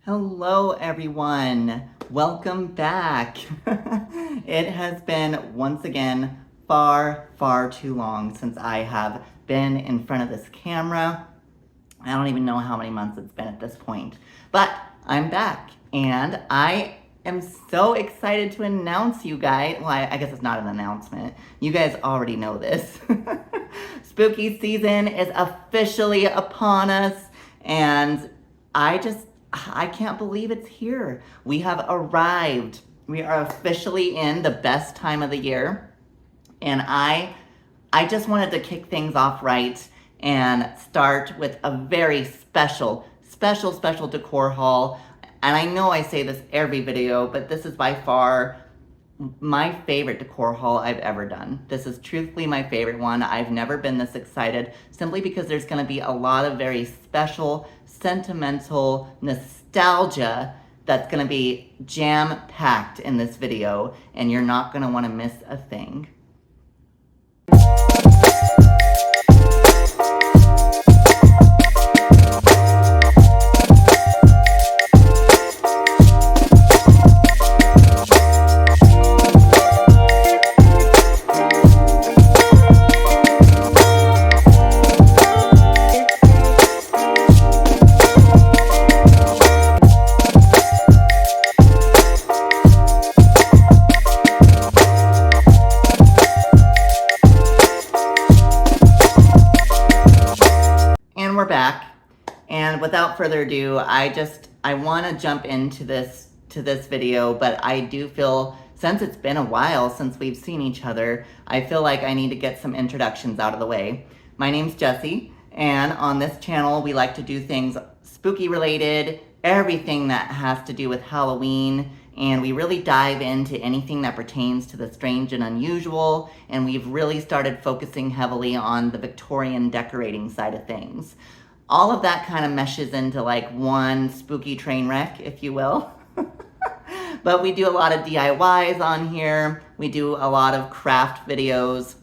Hello everyone, welcome back. It has been once again far too long since I have been in front of this camera. I don't even know how many months it's been at this point, but I'm back and I am so excited to announce you guys. Well, I guess it's not an announcement. You guys already know this. Spooky season is officially upon us and I can't believe it's here. We have arrived. We are officially in the best time of the year. And I just wanted to kick things off right and start with a very special decor haul. And I know I say this every video, but this is by far my favorite decor haul I've ever done. This is truthfully my favorite one. I've never been this excited simply because there's going to be a lot of very special, sentimental nostalgia that's going to be jam-packed in this video, and you're not going to want to miss a thing. And we're back. And without further ado, I want to jump into this video, but I do feel, since it's been a while since we've seen each other, I feel like I need to get some introductions out of the way. My name's Jessie, and on this channel we like to do things spooky related, everything that has to do with Halloween, and we really dive into anything that pertains to the strange and unusual, and we've really started focusing heavily on the Victorian decorating side of things. All of that kind of meshes into like one spooky train wreck, if you will. But we do a lot of DIYs on here, we do a lot of craft videos,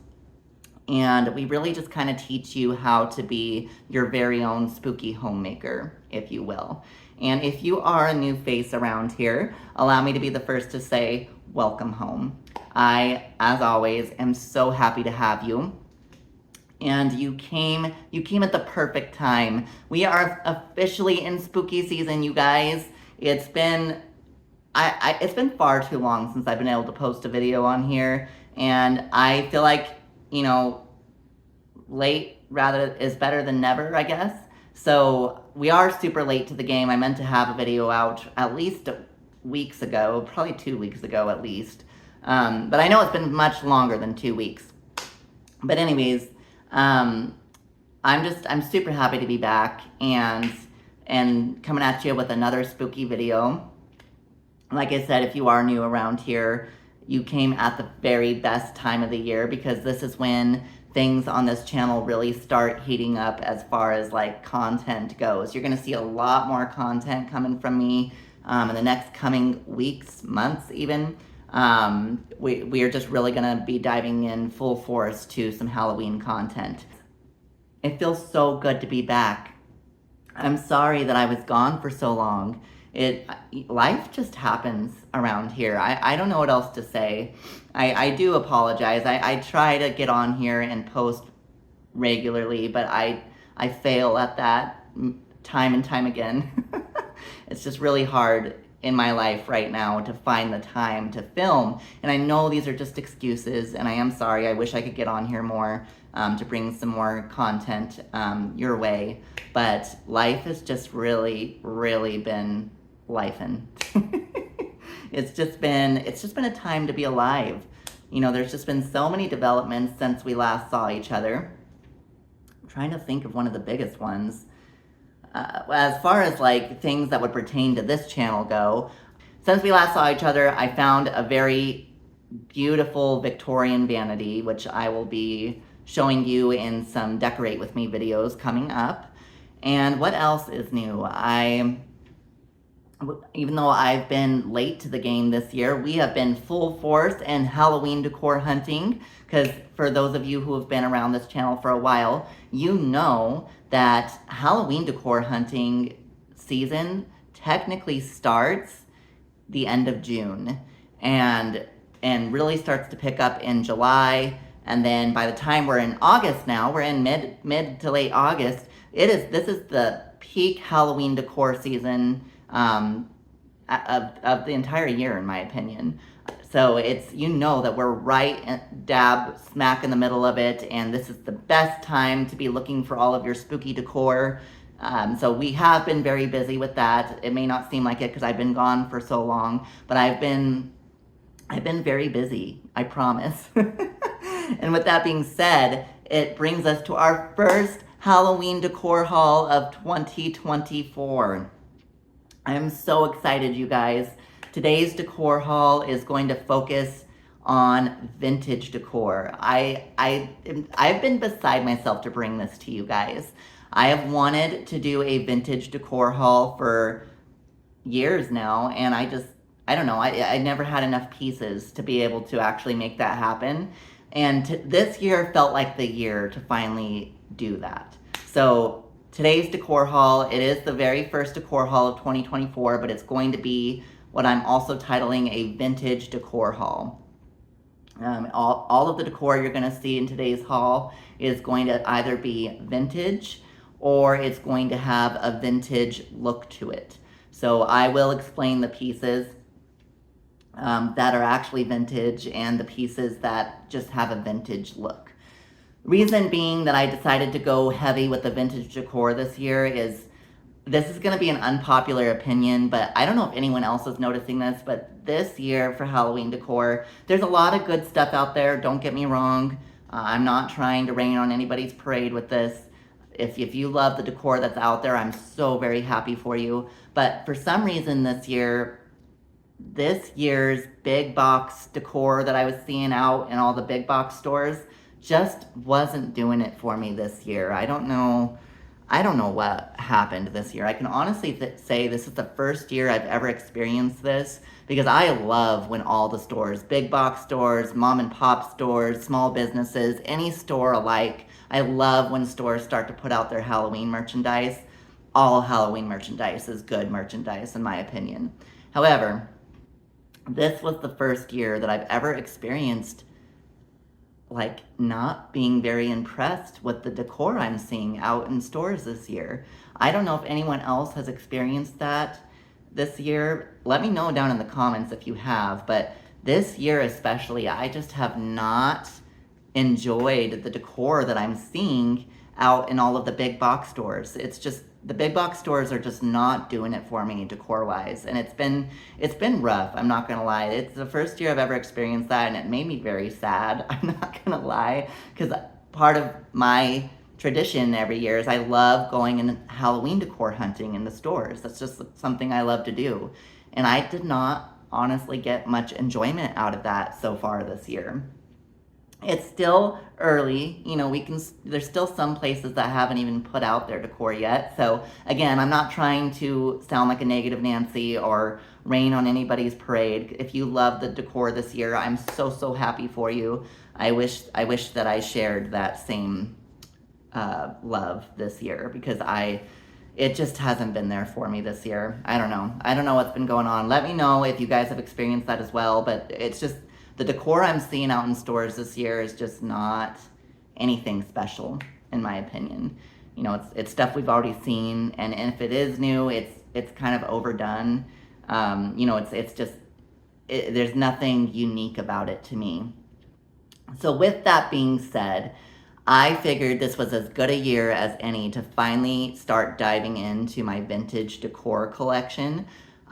and we really just kind of teach you how to be your very own spooky homemaker, if you will. And if you are a new face around here, allow me to be the first to say, welcome home. I, as always, am so happy to have you. And you came at the perfect time. We are officially in spooky season, you guys. It's been far too long since I've been able to post a video on here, and I feel like, you know, late rather is better than never, I guess. So we are super late to the game. I meant to have a video out at least weeks ago, probably 2 weeks ago at least. But I know it's been much longer than 2 weeks. But anyways, I'm super happy to be back and coming at you with another spooky video. Like I said, if you are new around here, you came at the very best time of the year, because this is when things on this channel really start heating up as far as like content goes. You're gonna see a lot more content coming from me in the next coming weeks, months even. We are just really gonna be diving in full force to some Halloween content. It feels so good to be back. I'm sorry that I was gone for so long. Life just happens around here. I don't know what else to say. I do apologize. I try to get on here and post regularly, but I fail at that time and time again. It's just really hard in my life right now to find the time to film. And I know these are just excuses, and I am sorry. I wish I could get on here more to bring some more content your way. But life has just really been lifing. It's just been a time to be alive. You know, there's just been so many developments since we last saw each other. I'm trying to think of one of the biggest ones. As far as like things that would pertain to this channel go, since we last saw each other, I found a very beautiful Victorian vanity, which I will be showing you in some Decorate With Me videos coming up. And what else is new? Even though I've been late to the game this year, we have been full force in Halloween decor hunting, because for those of you who have been around this channel for a while, you know that Halloween decor hunting season technically starts the end of June and really starts to pick up in July. And then by the time we're in August now, we're in mid to late August, this is the peak Halloween decor season of the entire year, in my opinion. So it's, you know, that we're right dab smack in the middle of it, and this is the best time to be looking for all of your spooky decor. So we have been very busy with that. It may not seem like it because I've been gone for so long, but I've been very busy, I promise. And with that being said, it brings us to our first Halloween decor haul of 2024. I am so excited, you guys. Today's decor haul is going to focus on vintage decor. I've been beside myself to bring this to you guys. I have wanted to do a vintage decor haul for years now, and I don't know, I never had enough pieces to be able to actually make that happen. And this year felt like the year to finally do that. So today's decor haul, it is the very first decor haul of 2024, but it's going to be what I'm also titling a vintage decor haul. All of the decor you're going to see in today's haul is going to either be vintage or it's going to have a vintage look to it. So I will explain the pieces that are actually vintage and the pieces that just have a vintage look. Reason being that I decided to go heavy with the vintage decor this year is, this is going to be an unpopular opinion, but I don't know if anyone else is noticing this, but this year for Halloween decor, there's a lot of good stuff out there, don't get me wrong. I'm not trying to rain on anybody's parade with this. If you love the decor that's out there, I'm so very happy for you. But for some reason this year's big box decor that I was seeing out in all the big box stores just wasn't doing it for me this year. I don't know what happened this year. I can honestly say this is the first year I've ever experienced this, because I love when all the stores, big box stores, mom and pop stores, small businesses, any store alike, I love when stores start to put out their Halloween merchandise. All Halloween merchandise is good merchandise, in my opinion. However, this was the first year that I've ever experienced like not being very impressed with the decor I'm seeing out in stores this year. I don't know if anyone else has experienced that this year. Let me know down in the comments if you have, but this year especially, I just have not enjoyed the decor that I'm seeing out in all of the big box stores. It's just, the big box stores are just not doing it for me decor-wise, and it's been rough, I'm not gonna lie. It's the first year I've ever experienced that, and it made me very sad, I'm not gonna lie, because part of my tradition every year is I love going and Halloween decor hunting in the stores. That's just something I love to do, and I did not honestly get much enjoyment out of that so far this year. It's still early, you know, there's still some places that haven't even put out their decor yet. So again, I'm not trying to sound like a negative Nancy or rain on anybody's parade. If you love the decor this year, I'm so happy for you. I wish that I shared that same love this year, because it just hasn't been there for me this year. I don't know what's been going on. Let me know if you guys have experienced that as well, but it's just, the decor I'm seeing out in stores this year is just not anything special, in my opinion. You know, it's stuff we've already seen, and if it is new, it's kind of overdone. You know, there's nothing unique about it to me. So with that being said, I figured this was as good a year as any to finally start diving into my vintage decor collection.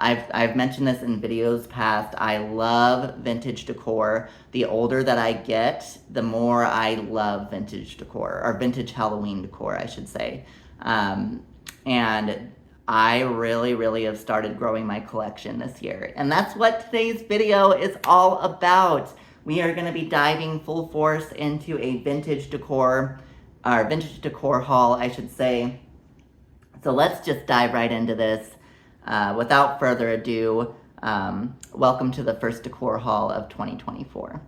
I've mentioned this in videos past. I love vintage decor. The older that I get, the more I love vintage decor, or vintage Halloween decor, I should say. And I really have started growing my collection this year. And that's what today's video is all about. We are gonna be diving full force into a vintage decor haul, I should say. So let's just dive right into this. Without further ado, welcome to the first decor haul of 2024.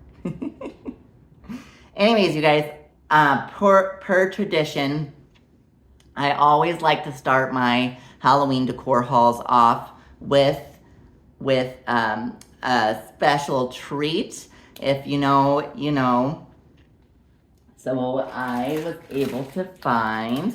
Anyways, you guys, per tradition, I always like to start my Halloween decor hauls off with a special treat. If you know, you know. So I was able to find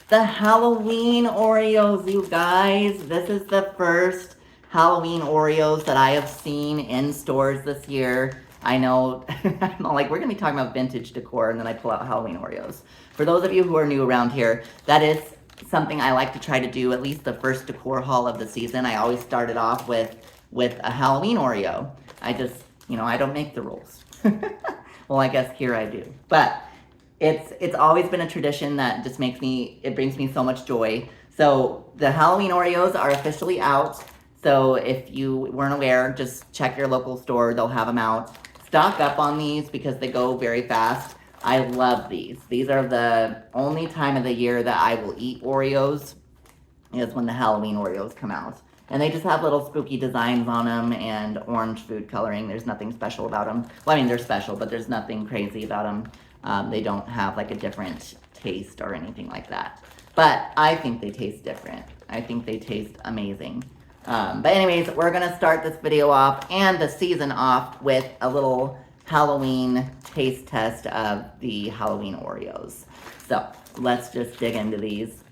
the Halloween Oreos, you guys. This is the first Halloween Oreos that I have seen in stores this year. I know, I'm like, we're gonna be talking about vintage decor, and then I pull out Halloween Oreos. For those of you who are new around here, that is something I like to try to do, at least the first decor haul of the season. I always started off with a Halloween Oreo. I just, you know, I don't make the rules. Well, I guess here I do. But it's always been a tradition that just it brings me so much joy. So the Halloween Oreos are officially out. So if you weren't aware, just check your local store. They'll have them out. Stock up on these because they go very fast. I love these. These are the only time of the year that I will eat Oreos is when the Halloween Oreos come out. And they just have little spooky designs on them and orange food coloring. There's nothing special about them. Well, I mean, they're special, but there's nothing crazy about them. They don't have like a different taste or anything like that. But I think they taste different. I think they taste amazing. But anyways, we're gonna start this video off and the season off with a little Halloween taste test of the Halloween Oreos. So let's just dig into these.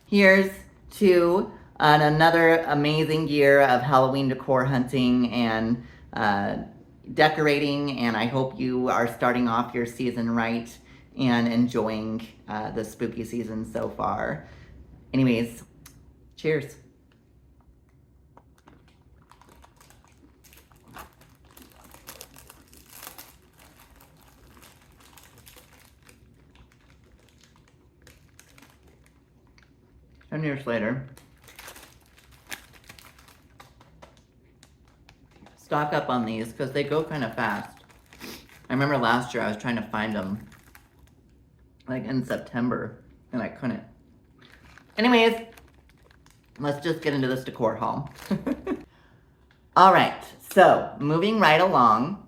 Here's to another amazing year of Halloween decor hunting and decorating, and I hope you are starting off your season right and enjoying the spooky season so far. Anyways, cheers. And years later, stock up on these because they go kind of fast. I remember last year I was trying to find them like in September and I couldn't. Anyways, let's just get into this decor haul. All right, so moving right along,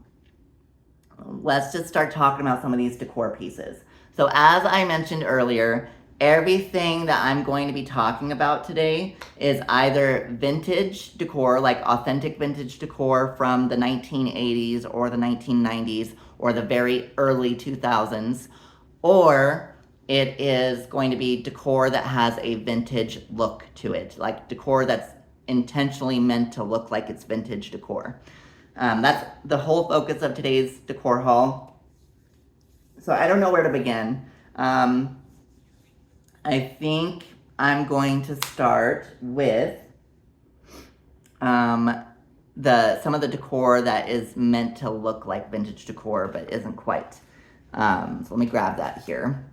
let's just start talking about some of these decor pieces. So as I mentioned earlier, everything that I'm going to be talking about today is either vintage decor, like authentic vintage decor from the 1980s or the 1990s or the very early 2000s, or it is going to be decor that has a vintage look to it, like decor that's intentionally meant to look like it's vintage decor. That's the whole focus of today's decor haul. So I don't know where to begin. I think I'm going to start with some of the decor that is meant to look like vintage decor but isn't quite. So let me grab that here.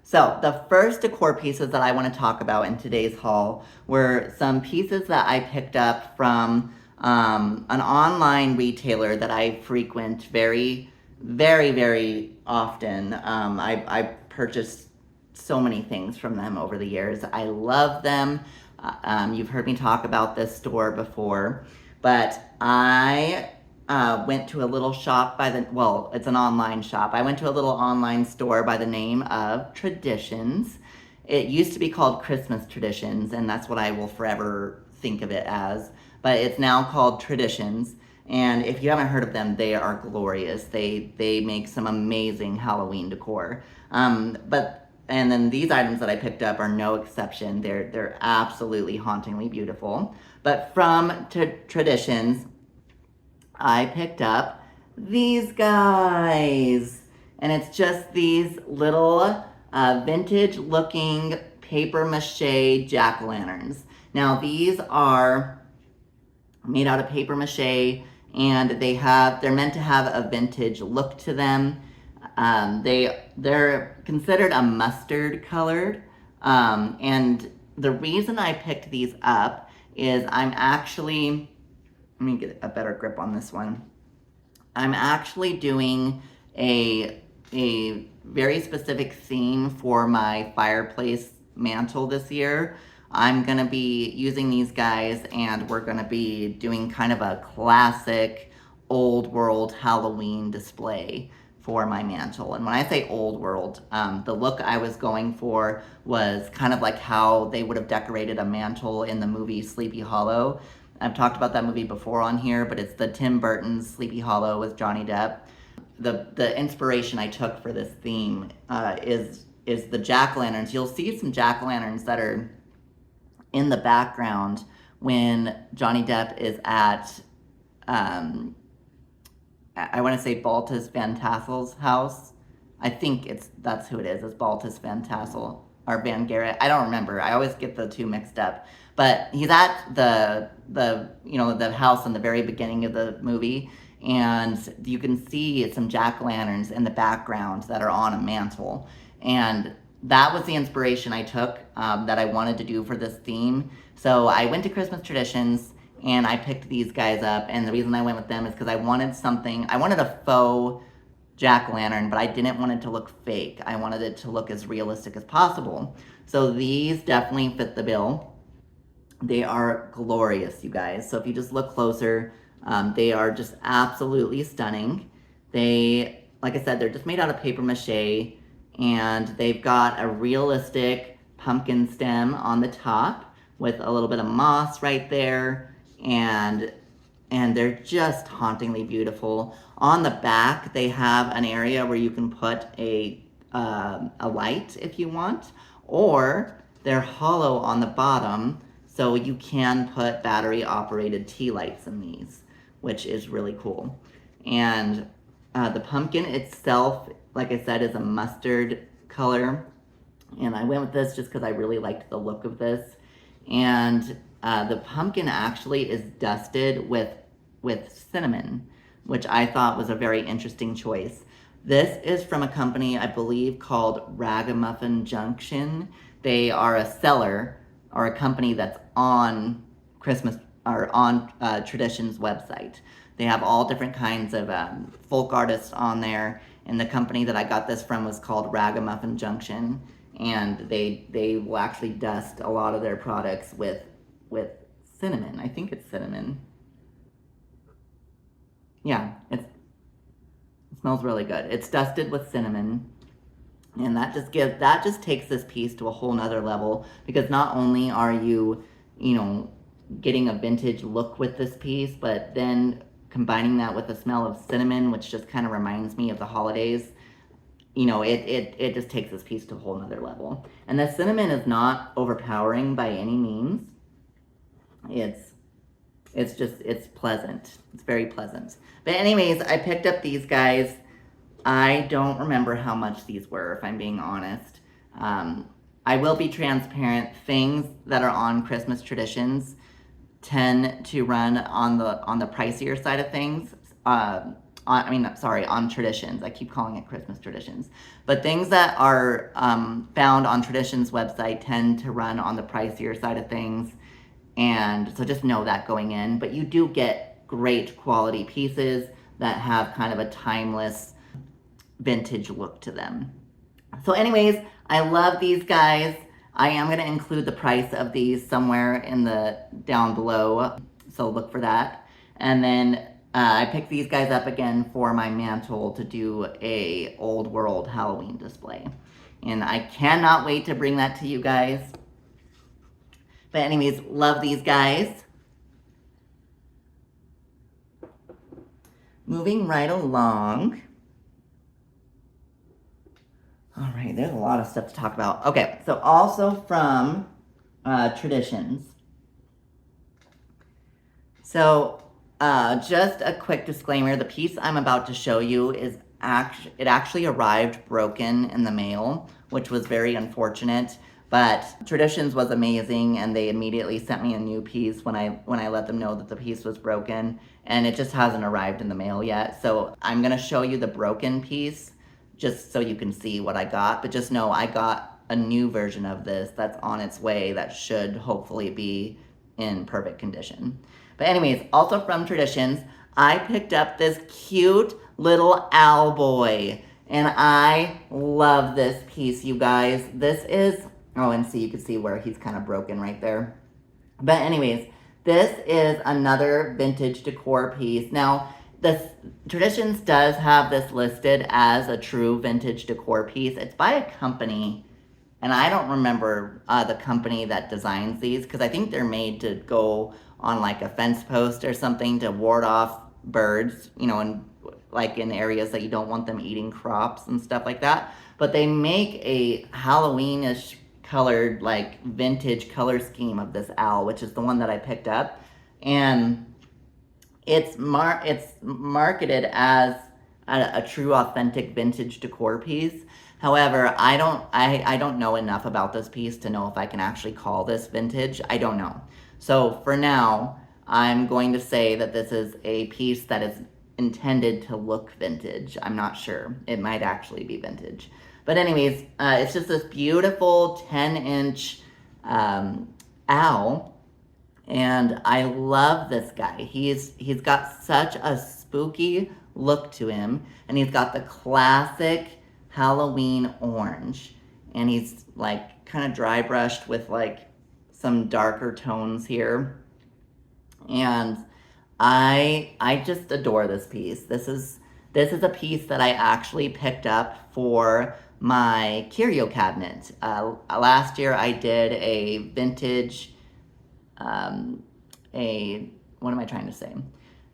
So the first decor pieces that I want to talk about in today's haul were some pieces that I picked up from an online retailer that I frequent very, very often. I purchased so many things from them over the years. I love them. You've heard me talk about this store before, but I went to a little shop it's an online shop. I went to a little online store by the name of Traditions. It used to be called Christmas Traditions, and that's what I will forever think of it as, but it's now called Traditions. And if you haven't heard of them, they are glorious. They make some amazing Halloween decor. And then these items that I picked up are no exception. They're absolutely hauntingly beautiful. But from Traditions, I picked up these guys. And it's just these little vintage looking papier-mâché jack-o'-lanterns. Now these are made out of papier-mâché, and they're meant to have a vintage look to them. They're considered a mustard colored, and the reason I picked these up is let me get a better grip on this one. I'm actually doing a very specific theme for my fireplace mantle this year. I'm gonna be using these guys, and we're gonna be doing kind of a classic old world Halloween display for my mantle. And when I say old world, the look I was going for was kind of like how they would have decorated a mantle in the movie Sleepy Hollow. I've talked about that movie before on here, but it's the Tim Burton Sleepy Hollow with Johnny Depp. The inspiration I took for this theme is the jack-o'-lanterns. You'll see some jack-o'-lanterns that are in the background when Johnny Depp is at, I want to say Baltus Van Tassel's house. I think that's who it is. It's Baltus Van Tassel or Van Garrett. I don't remember. I always get the two mixed up. But he's at the house in the very beginning of the movie, and you can see some jack-o'-lanterns in the background that are on a mantle. And that was the inspiration I took that I wanted to do for this theme. So I went to Christmas Traditions and I picked these guys up. And the reason I went with them is because I wanted a faux jack-o'-lantern, but I didn't want it to look fake. I wanted it to look as realistic as possible. So these definitely fit the bill. They are glorious, you guys. So if you just look closer, they are just absolutely stunning. They, like I said, they're just made out of papier-mâché, and they've got a realistic pumpkin stem on the top with a little bit of moss right there, and they're just hauntingly beautiful. On the back, they have an area where you can put a light if you want, or they're hollow on the bottom, so you can put battery-operated tea lights in these, which is really cool. And the pumpkin itself, like I said, is a mustard color. And I went with this just because I really liked the look of this. And the pumpkin actually is dusted with cinnamon, which I thought was a very interesting choice. This is from a company, I believe, called Ragamuffin Junction. They are a seller or a company that's on Christmas or on Traditions website. They have all different kinds of folk artists on there, and the company that I got this from was called Ragamuffin Junction, and they will actually dust a lot of their products with cinnamon. I think it's cinnamon. Yeah, it smells really good. It's dusted with cinnamon. And that just takes this piece to a whole nother level, because not only are you getting a vintage look with this piece, but then combining that with the smell of cinnamon, which just kind of reminds me of the holidays, it just takes this piece to a whole nother level. And the cinnamon is not overpowering by any means. It's pleasant. It's very pleasant. But anyways, I picked up these guys. I don't remember how much these were, if I'm being honest. I will be transparent. Things that are on Christmas Traditions tend to run on the pricier side of things. On Traditions. I keep calling it Christmas Traditions. But things that are found on Traditions website tend to run on the pricier side of things. And so just know that going in. But you do get great quality pieces that have kind of a timeless vintage look to them. So anyways, I love these guys. I am going to include the price of these somewhere in the down below, so look for that. And then I picked these guys up again for my mantle to do a old world Halloween display, and I cannot wait to bring that to you guys. But anyways, love these guys. Moving right along. All right, there's a lot of stuff to talk about. Okay, so also from Traditions. So just a quick disclaimer, the piece I'm about to show you is actually arrived broken in the mail, which was very unfortunate. But Traditions was amazing, and they immediately sent me a new piece when I let them know that the piece was broken, and it just hasn't arrived in the mail yet. So I'm gonna show you the broken piece, just so you can see what I got. But just know I got a new version of this that's on its way that should hopefully be in perfect condition. But anyways, also from Traditions, I picked up this cute little owl boy. And I love this piece, you guys. This is, oh, and see, you can see where he's kind of broken right there. But anyways, this is another vintage decor piece. Now, this Traditions does have this listed as a true vintage decor piece. It's by a company, and I don't remember the company that designs these, because I think they're made to go on like a fence post or something to ward off birds, you know, and like in areas that you don't want them eating crops and stuff like that. But they make a Halloweenish colored, like vintage color scheme of this owl, which is the one that I picked up. And it's marketed as a true authentic vintage decor piece. However, I don't know enough about this piece to know if I can actually call this vintage. I don't know. So for now, I'm going to say that this is a piece that is intended to look vintage. I'm not sure. It might actually be vintage. But anyways, it's just this beautiful 10-inch owl. And I love this guy. He's got such a spooky look to him. And he's got the classic Halloween orange. And he's like kind of dry brushed with like some darker tones here. And I just adore this piece. This is a piece that I actually picked up for my curio cabinet. Last year I did a vintage, what am I trying to say?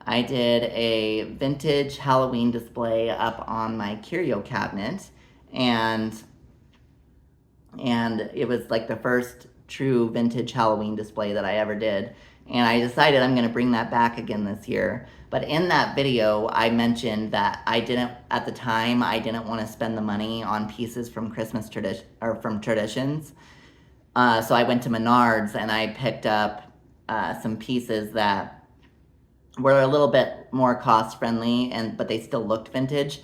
I did a vintage Halloween display up on my curio cabinet, and it was like the first true vintage Halloween display that I ever did. And I decided I'm going to bring that back again this year. But in that video, I mentioned that at the time, I didn't want to spend the money on pieces from Christmas from Traditions. So I went to Menards and I picked up some pieces that were a little bit more cost friendly, but they still looked vintage.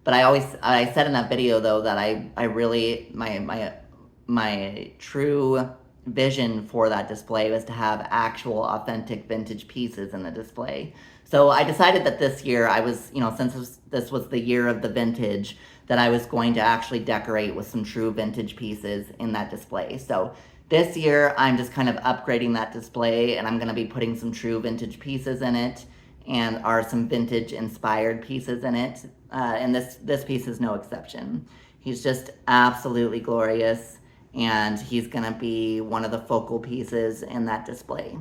But I said in that video though that I really, my true vision for that display was to have actual authentic vintage pieces in the display. So I decided that this year I was, you know, since this was the year of the vintage, that I was going to actually decorate with some true vintage pieces in that display. So this year I'm just kind of upgrading that display, and I'm going to be putting some true vintage pieces in it, and some vintage inspired pieces in it. And this piece is no exception. He's just absolutely glorious, and he's gonna be one of the focal pieces in that display.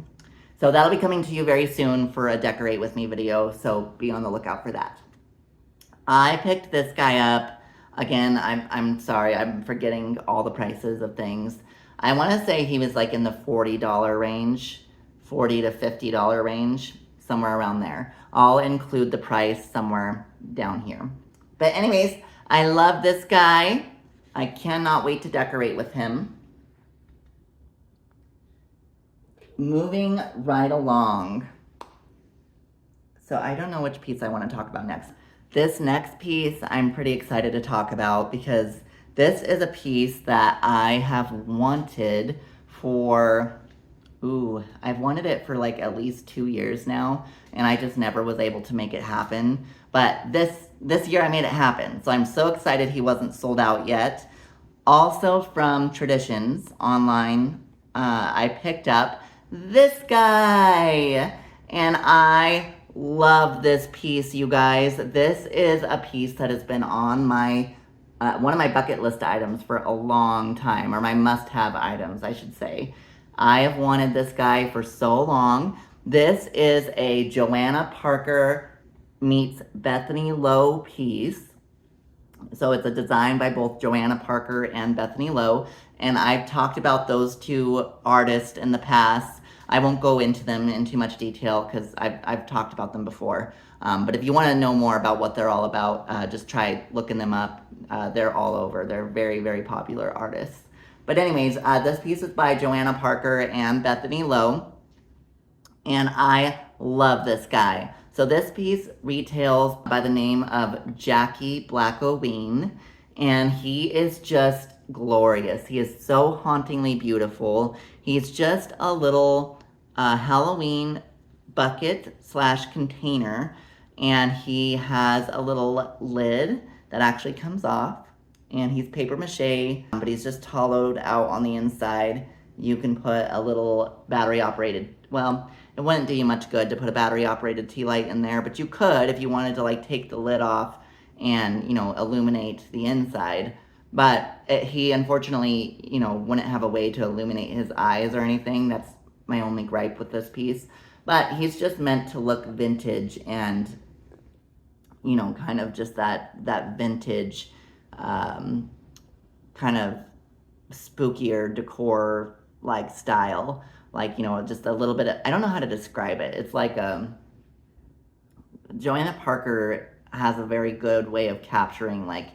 So that'll be coming to you very soon for a Decorate With Me video, so be on the lookout for that. I picked this guy up. Again, I'm sorry, I'm forgetting all the prices of things. I wanna say he was like in the $40 range, $40 to $50 range, somewhere around there. I'll include the price somewhere down here. But anyways, I love this guy. I cannot wait to decorate with him. Moving right along. So I don't know which piece I want to talk about next. This next piece I'm pretty excited to talk about, because this is a piece that I have wanted for, I've wanted it for like at least 2 years now, and I just never was able to make it happen. But this year I made it happen. So I'm so excited he wasn't sold out yet. Also from Traditions online, I picked up this guy, and I love this piece, you guys. This is a piece that has been on my one of my bucket list items for a long time, or my must-have items, I should say. I have wanted this guy for so long. This is a Joanna Parker meets Bethany Lowe piece. So it's a design by both Joanna Parker and Bethany Lowe, and I've talked about those two artists in the past. I won't go into them in too much detail because I've talked about them before. But if you want to know more about what they're all about, just try looking them up. They're all over. They're very, very popular artists. But anyways, this piece is by Joanna Parker and Bethany Lowe, and I love this guy. So this piece retails by the name of Jackie Blackoween, and he is just glorious. He is so hauntingly beautiful. He's just a little Halloween bucket / container, and he has a little lid that actually comes off, and he's papier-mâché, but he's just hollowed out on the inside, you can put a little battery operated, well, it wouldn't do you much good to put a battery operated tea light in there, but you could if you wanted to like take the lid off and, you know, illuminate the inside. But he unfortunately, you know, wouldn't have a way to illuminate his eyes or anything. That's my only gripe with this piece. But he's just meant to look vintage and, you know, kind of just that vintage, kind of spookier decor like style. Like, you know, just a little bit of, I don't know how to describe it. It's like Joanna Parker has a very good way of capturing like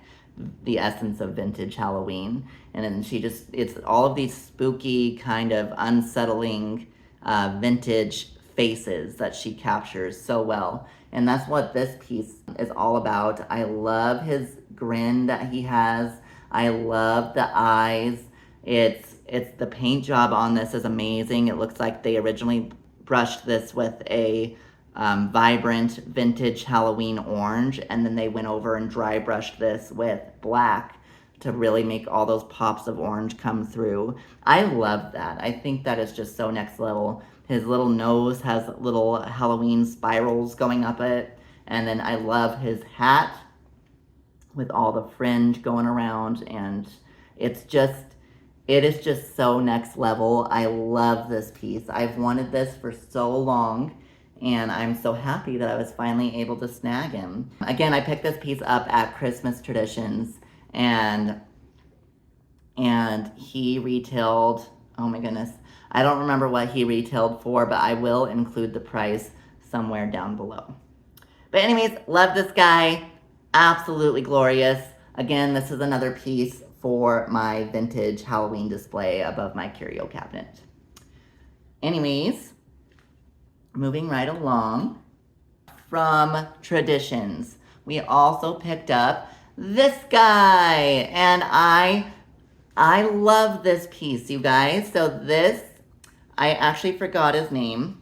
the essence of vintage Halloween. And then it's all of these spooky, kind of unsettling vintage faces that she captures so well. And that's what this piece is all about. I love his grin that he has. I love the eyes. It's the paint job on this is amazing. It looks like they originally brushed this with a vibrant vintage Halloween orange, and then they went over and dry brushed this with black to really make all those pops of orange come through. I love that. I think that is just so next level. His little nose has little Halloween spirals going up it, and then I love his hat with all the fringe going around, and it is just so next level. I love this piece. I've wanted this for so long, and I'm so happy that I was finally able to snag him. Again, I picked this piece up at Christmas Traditions, and he retailed, oh my goodness, I don't remember what he retailed for, but I will include the price somewhere down below. But anyways, love this guy. Absolutely glorious. Again, this is another piece for my vintage Halloween display above my curio cabinet. Anyways, moving right along. From Traditions, we also picked up this guy, and I love this piece, you guys. So this, I actually forgot his name.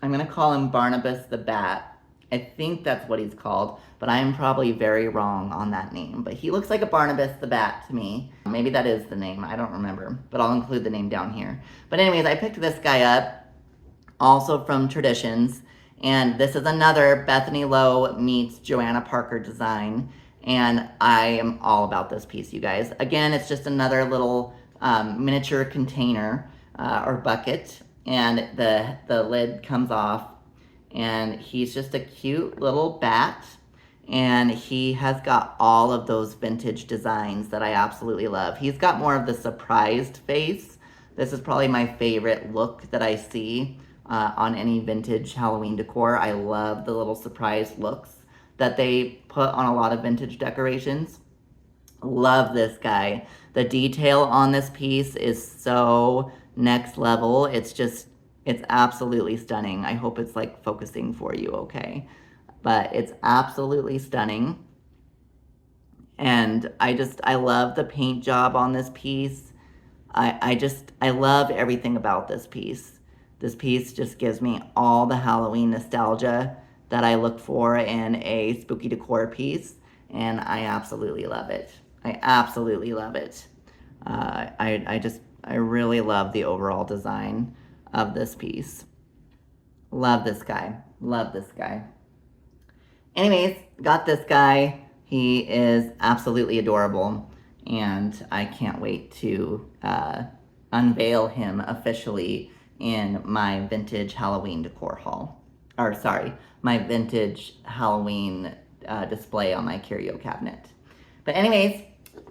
I'm gonna call him Barnabas the Bat. I think that's what he's called, but I am probably very wrong on that name. But he looks like a Barnabas the Bat to me. Maybe that is the name, I don't remember, but I'll include the name down here. But anyways, I picked this guy up, also from Traditions, and this is another Bethany Lowe meets Joanna Parker design, and I am all about this piece, you guys. Again, it's just another little miniature container or bucket, and the lid comes off, and he's just a cute little bat, and he has got all of those vintage designs that I absolutely love. He's got more of the surprised face. This is probably my favorite look that I see on any vintage Halloween decor. I love the little surprised looks that they put on a lot of vintage decorations. Love this guy. The detail on this piece is so next level. It's absolutely stunning. I hope it's like focusing for you, okay? But it's absolutely stunning. And I love the paint job on this piece. I love everything about this piece. This piece just gives me all the Halloween nostalgia that I look for in a spooky decor piece, and I absolutely love it. I absolutely love it. I really love the overall design of this piece. Love this guy. Love this guy. Anyways, got this guy. He is absolutely adorable, and I can't wait to unveil him officially in my vintage Halloween decor haul. Or sorry, my vintage Halloween display on my curio cabinet. But anyways,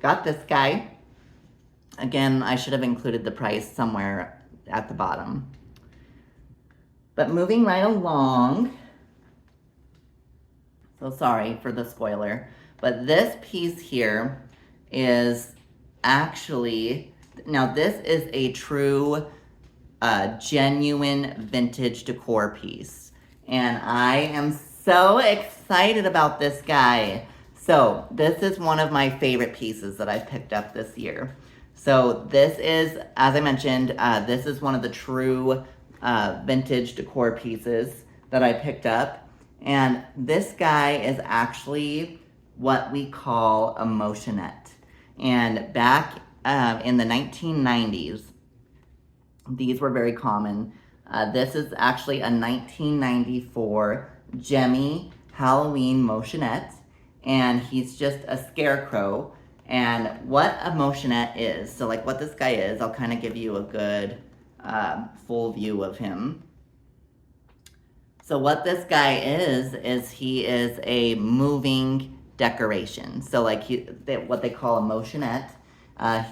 got this guy. Again, I should have included the price somewhere at the bottom. But moving right along, so sorry for the spoiler, but this piece here is actually, now this is a true genuine vintage decor piece, and I am so excited about this guy. So this is one of my favorite pieces that I've picked up this year. So this is, as I mentioned, this is one of the true vintage decor pieces that I picked up, and this guy is actually what we call a Motionette. And back in the 1990s, These were very common. This is actually a 1994 Jemmy Halloween Motionette, and he's just a scarecrow. And what a Motionette is, so like what this guy is, I'll kind of give you a good full view of him. So what this guy is he is a moving decoration. So like what they call a Motionette.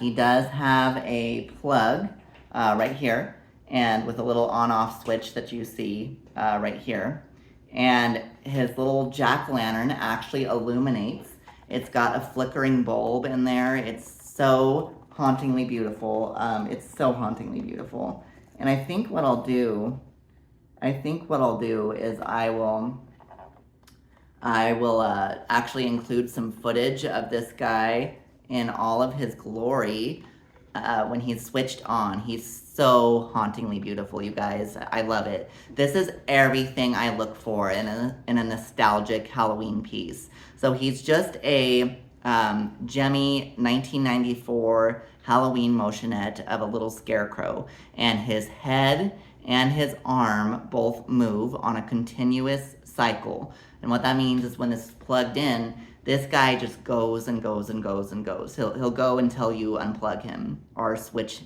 He does have a plug right here, and with a little on-off switch that you see right here. And his little jack-o'-lantern actually illuminates. It's got a flickering bulb in there. It's so hauntingly beautiful. It's so hauntingly beautiful. And I think what I'll do is I will actually include some footage of this guy in all of his glory when he's switched on. He's so hauntingly beautiful, you guys. I love it. This is everything I look for in a nostalgic Halloween piece. So he's just a Jemmy 1994 Halloween Motionette of a little scarecrow, and his head and his arm both move on a continuous cycle. And what that means is when this is plugged in, this guy just goes and goes and goes and goes. He'll go until you unplug him or switch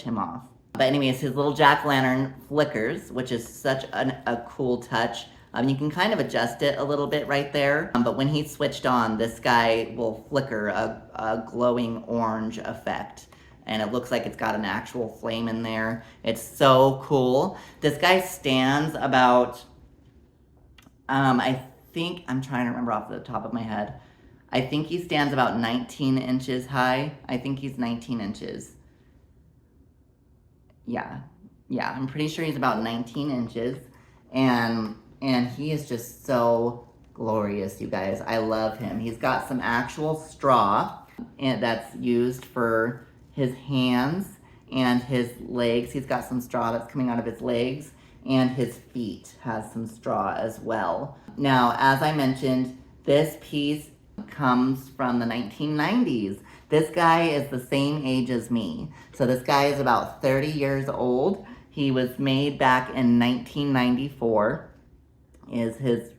him off. But anyways, his little jack-o'-lantern flickers, which is such a cool touch. You can kind of adjust it a little bit right there. But when he's switched on, this guy will flicker a glowing orange effect. And it looks like it's got an actual flame in there. It's so cool. This guy stands about, I think, I'm trying to remember off the top of my head. I think he stands about 19 inches high. I think he's 19 inches. Yeah, I'm pretty sure he's about 19 inches. And he is just so glorious, you guys. I love him. He's got some actual straw that's used for his hands and his legs. He's got some straw that's coming out of his legs, and his feet has some straw as well. Now, as I mentioned, this piece comes from the 1990s. This guy is the same age as me. So this guy is about 30 years old. He was made back in 1994 is his,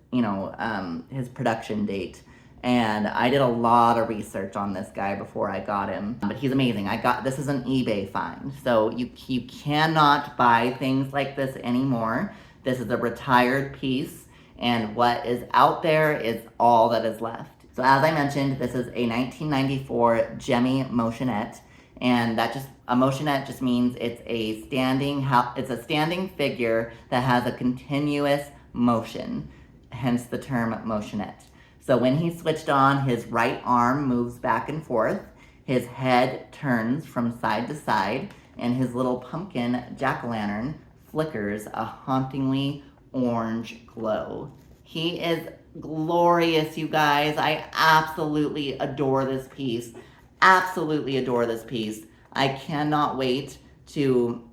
his production date. And I did a lot of research on this guy before I got him. But he's amazing. This is an eBay find. So you cannot buy things like this anymore. This is a retired piece, and what is out there is all that is left. So as I mentioned, this is a 1994 Jemmy Motionette, and a Motionette just means it's a standing figure that has a continuous motion, hence the term Motionette. So when he's switched on, his right arm moves back and forth, his head turns from side to side, and his little pumpkin jack-o'-lantern flickers a hauntingly orange glow. He is glorious, you guys. I absolutely adore this piece. Absolutely adore this piece. I cannot wait to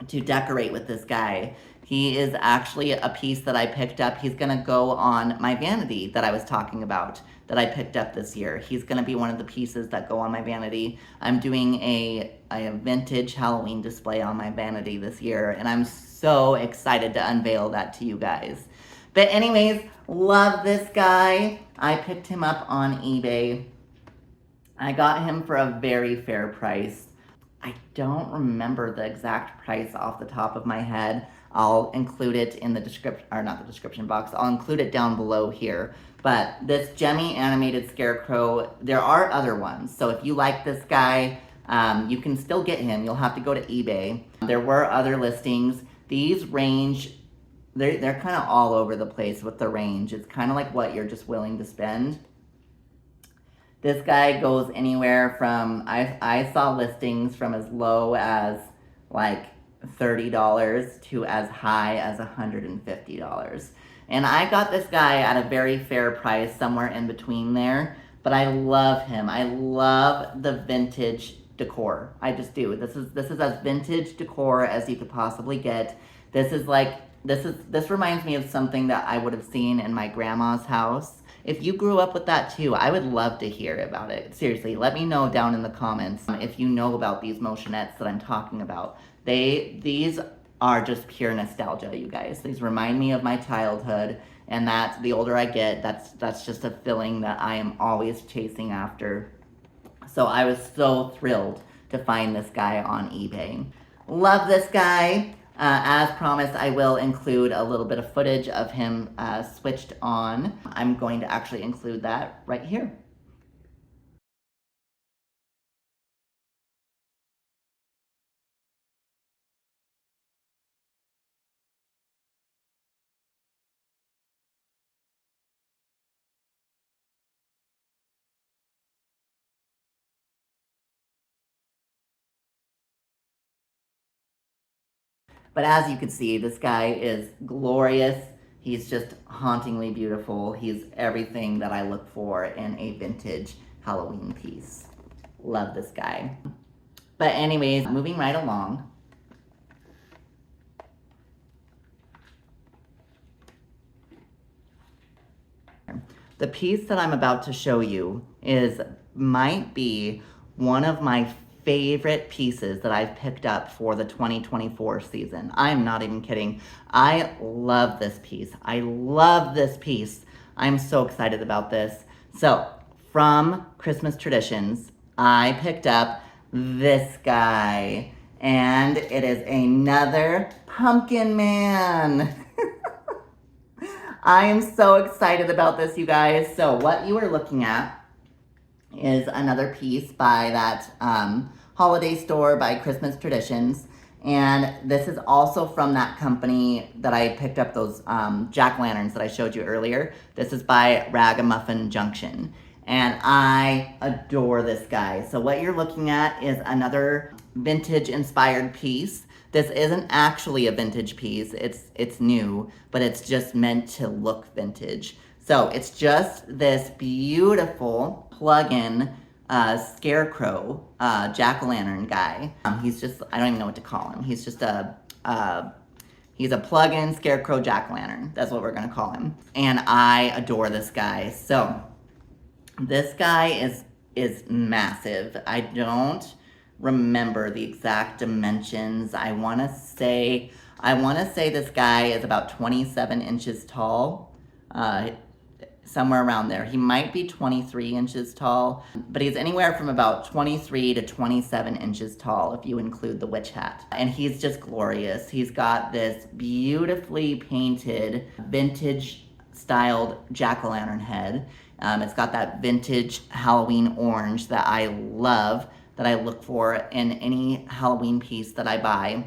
decorate with this guy. He is actually a piece that I picked up. He's gonna go on my vanity that I was talking about, that I picked up this year. He's gonna be one of the pieces that go on my vanity. I'm doing a vintage Halloween display on my vanity this year, and I'm so excited to unveil that to you guys. But anyways, love this guy. I picked him up on eBay. I got him for a very fair price. I don't remember the exact price off the top of my head. I'll include it in the description, or not the description box, I'll include it down below here. But this Jemmy animated scarecrow, there are other ones. So if you like this guy, you can still get him. You'll have to go to eBay. There were other listings. These range, they're kind of all over the place with the range. It's kind of like what you're just willing to spend. This guy goes anywhere from, I saw listings from as low as like $30 to as high as $150. And I got this guy at a very fair price, somewhere in between there. But I love him. I love the vintage decor. I just do. This is as vintage decor as you could possibly get. This reminds me of something that I would have seen in my grandma's house. If you grew up with that too, I would love to hear about it. Seriously, let me know down in the comments if you know about these Motionettes that I'm talking about. These are just pure nostalgia, you guys. These remind me of my childhood, and that the older I get, that's just a feeling that I am always chasing after. So I was so thrilled to find this guy on eBay. Love this guy. As promised, I will include a little bit of footage of him switched on. I'm going to actually include that right here. But as you can see, this guy is glorious. He's just hauntingly beautiful. He's everything that I look for in a vintage Halloween piece. Love this guy. But anyways, moving right along. The piece that I'm about to show you might be one of my favorite pieces that I've picked up for the 2024 season. I'm not even kidding. I love this piece. I love this piece. I'm so excited about this. So, from Christmas Traditions, I picked up this guy, and it is another Pumpkin Man. I am so excited about this, you guys. So what you are looking at is another piece by that holiday store by Christmas Traditions. And this is also from that company that I picked up those jack-o'-lanterns that I showed you earlier. This is by Ragamuffin Junction. And I adore this guy. So what you're looking at is another vintage-inspired piece. This isn't actually a vintage piece, it's new, but it's just meant to look vintage. So it's just this beautiful plug-in scarecrow jack-o'-lantern guy. He's just, I don't even know what to call him. He's just he's a plug-in scarecrow jack-o'-lantern. That's what we're gonna call him. And I adore this guy. So this guy is massive. I don't remember the exact dimensions. I want to say this guy is about 27 inches tall, somewhere around there. He might be 23 inches tall, but he's anywhere from about 23 to 27 inches tall if you include the witch hat. And he's just glorious. He's got this beautifully painted, vintage styled jack-o'-lantern head. It's got that vintage Halloween orange that I love, that I look for in any Halloween piece that I buy.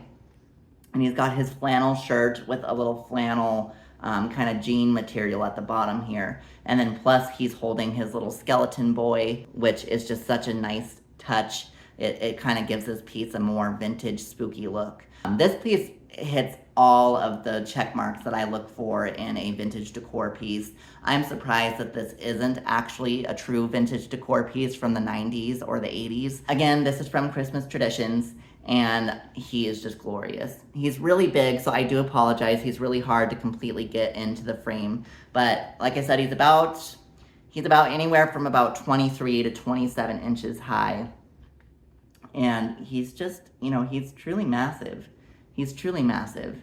And he's got his flannel shirt with a little flannel kind of jean material at the bottom here. And then plus he's holding his little skeleton boy, which is just such a nice touch. It kind of gives this piece a more vintage, spooky look. This piece hits all of the check marks that I look for in a vintage decor piece. I'm surprised that this isn't actually a true vintage decor piece from the 90s or the 80s. Again, this is from Christmas Traditions, and he is just glorious. He's really big, so I do apologize. He's really hard to completely get into the frame. But like I said, he's about anywhere from about 23 to 27 inches high. And he's just, he's truly massive. He's truly massive.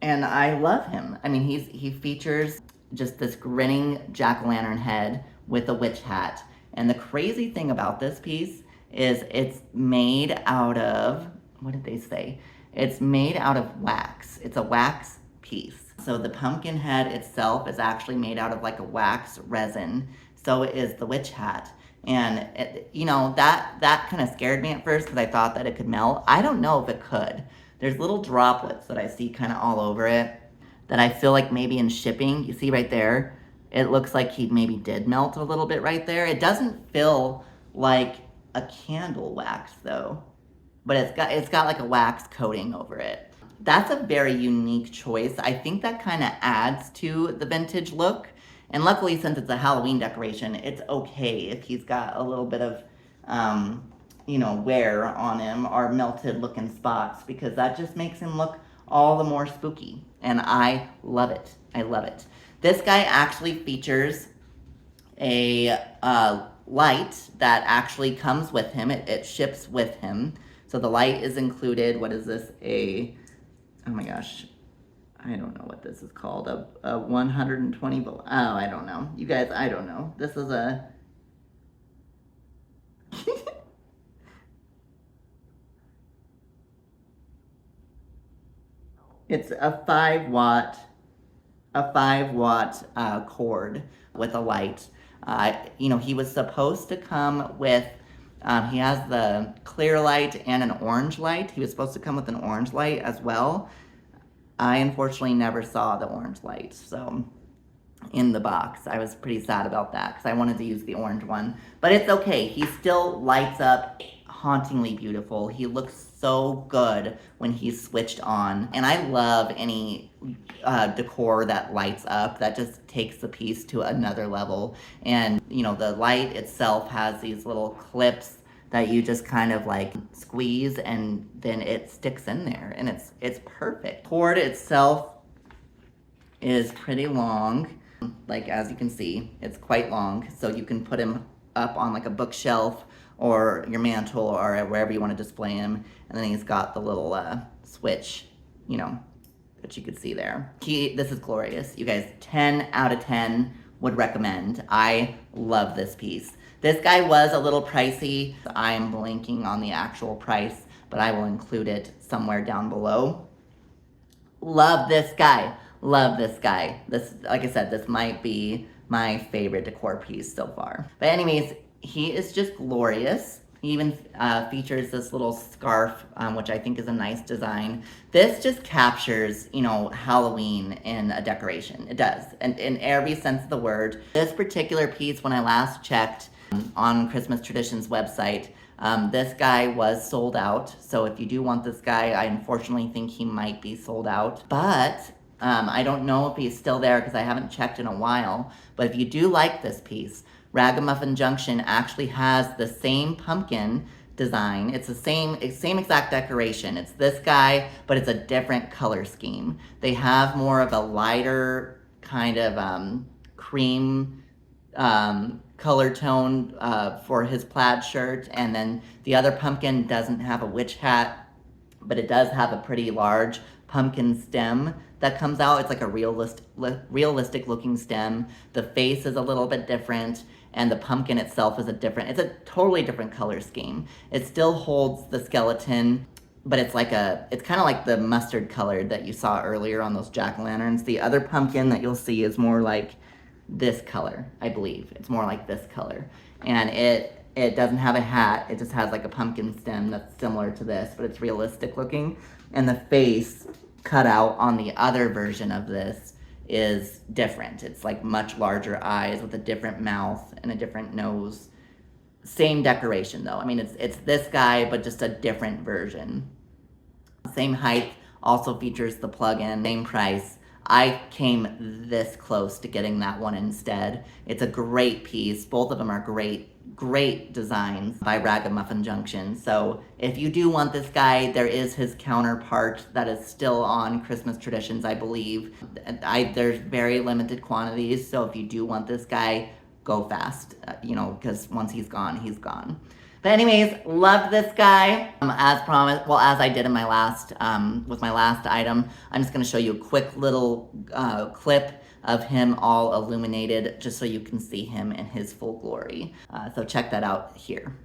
And I love him. I mean, he features just this grinning jack-o'-lantern head with a witch hat. And the crazy thing about this piece is it's made out of, what did they say? It's made out of wax. It's a wax piece. So the pumpkin head itself is actually made out of like a wax resin. So is the witch hat. And that kind of scared me at first because I thought that it could melt. I don't know if it could. There's little droplets that I see kind of all over it that I feel like maybe in shipping, you see right there, it looks like he maybe did melt a little bit right there. It doesn't feel like a candle wax though, but it's got like a wax coating over it. That's a very unique choice. I think that kind of adds to the vintage look. And luckily, since it's a Halloween decoration, it's okay if he's got a little bit of, wear on him or melted looking spots, because that just makes him look all the more spooky. And I love it. I love it. This guy actually features a light that actually comes with him. It ships with him. So the light is included. What is this? Oh my gosh, I don't know what this is called. A 120 volt. Oh, I don't know. You guys, I don't know. This is a... It's a 5 watt cord with a light. You know, he was supposed to come with, he has the clear light and an orange light. He was supposed to come with an orange light as well. I unfortunately never saw the orange light, so in the box. I was pretty sad about that because I wanted to use the orange one. But it's okay. He still lights up hauntingly beautiful. He looks so good when he's switched on. And I love any decor that lights up. That just takes the piece to another level. And, you know, the light itself has these little clips that you just kind of like squeeze and then it sticks in there. And it's perfect. The cord itself is pretty long. Like, as you can see, it's quite long, so you can put him up on like a bookshelf or your mantle or wherever you want to display him. And then he's got the little switch, you know, that you could see there. This is glorious. You guys, 10 out of 10 would recommend. I love this piece. This guy was a little pricey. I'm blanking on the actual price, but I will include it somewhere down below. Love this guy. Love this guy. This, like I said, this might be my favorite decor piece so far. But anyways, he is just glorious. He even features this little scarf, which I think is a nice design. This just captures, you know, Halloween in a decoration. It does, and in every sense of the word. This particular piece, when I last checked on Christmas Traditions website, this guy was sold out. So if you do want this guy, I unfortunately think he might be sold out. But I don't know if he's still there because I haven't checked in a while. But if you do like this piece, Ragamuffin Junction actually has the same pumpkin design. It's the same exact decoration. It's this guy, but it's a different color scheme. They have more of a lighter kind of cream color tone for his plaid shirt. And then the other pumpkin doesn't have a witch hat, but it does have a pretty large pumpkin stem that comes out. It's like a realistic looking stem. The face is a little bit different, and the pumpkin itself is it's a totally different color scheme. It still holds the skeleton, but it's kind of like the mustard color that you saw earlier on those jack-o'-lanterns. The other pumpkin that you'll see is more like this color, I believe. It's more like this color. And it doesn't have a hat. It just has like a pumpkin stem that's similar to this, but it's realistic looking. And the face cut out on the other version of this is different. It's like much larger eyes with a different mouth and a different nose. Same decoration though. I mean, it's this guy, but just a different version. Same height, also features the plug-in, same price. I came this close to getting that one instead. It's a great piece. Both of them are great designs by Ragamuffin Junction. So if you do want this guy, there is his counterpart that is still on Christmas Traditions, I believe. There's very limited quantities, so if you do want this guy, go fast, you know, because once he's gone, he's gone. But anyways, loved this guy. As promised, well, as I did in my last, with my last item, I'm just gonna show you a quick little clip of him all illuminated, just so you can see him in his full glory. So check that out here.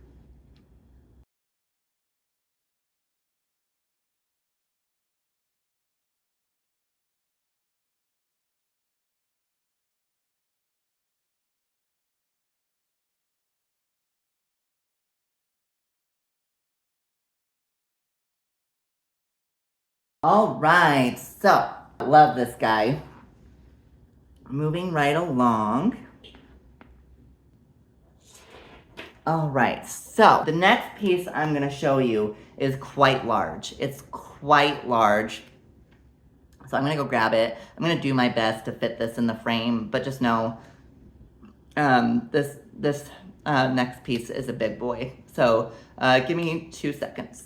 All right, so love this guy. Moving right along. All right, so the next piece I'm gonna show you is quite large. It's quite large. So I'm gonna go grab it. I'm gonna do my best to fit this in the frame, but just know this next piece is a big boy. So give me 2 seconds.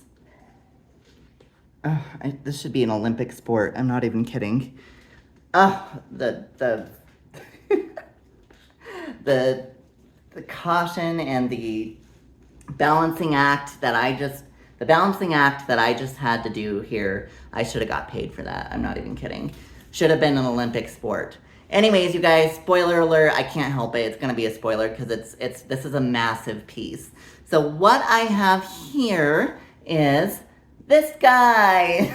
This should be an Olympic sport. I'm not even kidding. The the caution and the balancing act that The balancing act that I just had to do here, I should have got paid for that. I'm not even kidding. Should have been an Olympic sport. Anyways, you guys, spoiler alert, I can't help it. It's gonna be a spoiler because this is a massive piece. So what I have here is this guy.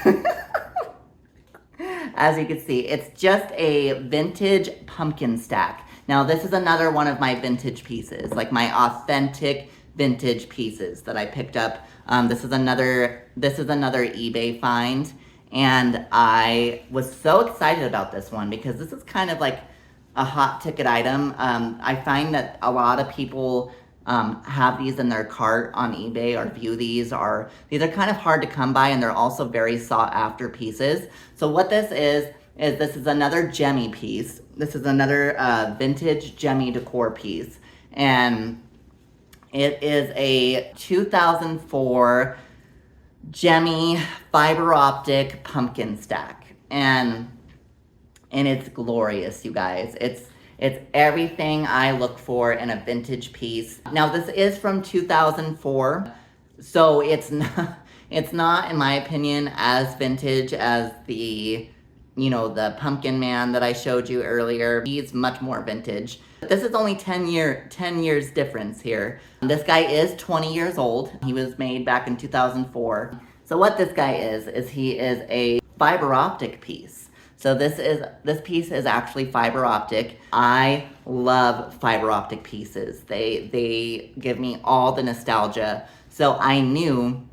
As you can see, it's just a vintage pumpkin stack. Now this is another one of my vintage pieces, like my authentic vintage pieces that I picked up. This is another eBay find, and I was so excited about this one because this is kind of like a hot ticket item. I find that a lot of people have these in their cart on eBay or view these, or these are kind of hard to come by, and they're also very sought after pieces. So what this is this is another gemmy piece. This is another vintage gemmy decor piece, and it is a 2004 gemmy fiber optic pumpkin stack, and it's glorious, you guys. It's everything I look for in a vintage piece. Now this is from 2004, so it's not, in my opinion, as vintage as the pumpkin man that I showed you earlier. He's much more vintage. This is only 10 years difference here. This guy is 20 years old. He was made back in 2004. So what this guy is he is a fiber optic piece. So this piece is actually fiber optic. I love fiber optic pieces. They give me all the nostalgia. So I knew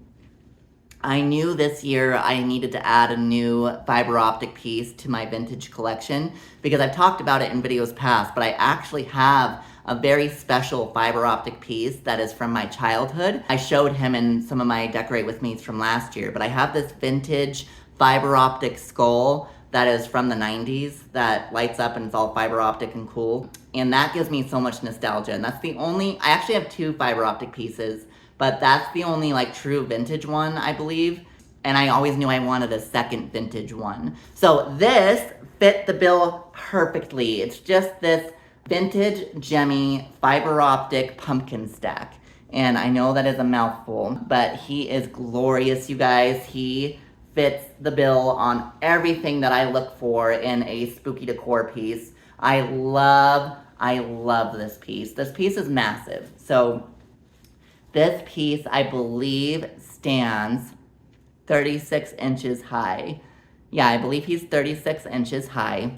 this year I needed to add a new fiber optic piece to my vintage collection because I've talked about it in videos past, but I actually have a very special fiber optic piece that is from my childhood. I showed him in some of my Decorate With Me's from last year, but I have this vintage fiber optic skull that is from the 90s that lights up and it's all fiber optic and cool. And that gives me so much nostalgia. And that's the only, I actually have two fiber optic pieces, but that's the only like true vintage one, I believe. And I always knew I wanted a second vintage one. So this fit the bill perfectly. It's just this vintage gemmy fiber optic pumpkin stack. And I know that is a mouthful, but he is glorious, you guys. He fits the bill on everything that I look for in a spooky decor piece. I love this piece. This piece is massive. So this piece, I believe, stands 36 inches high. Yeah, I believe he's 36 inches high.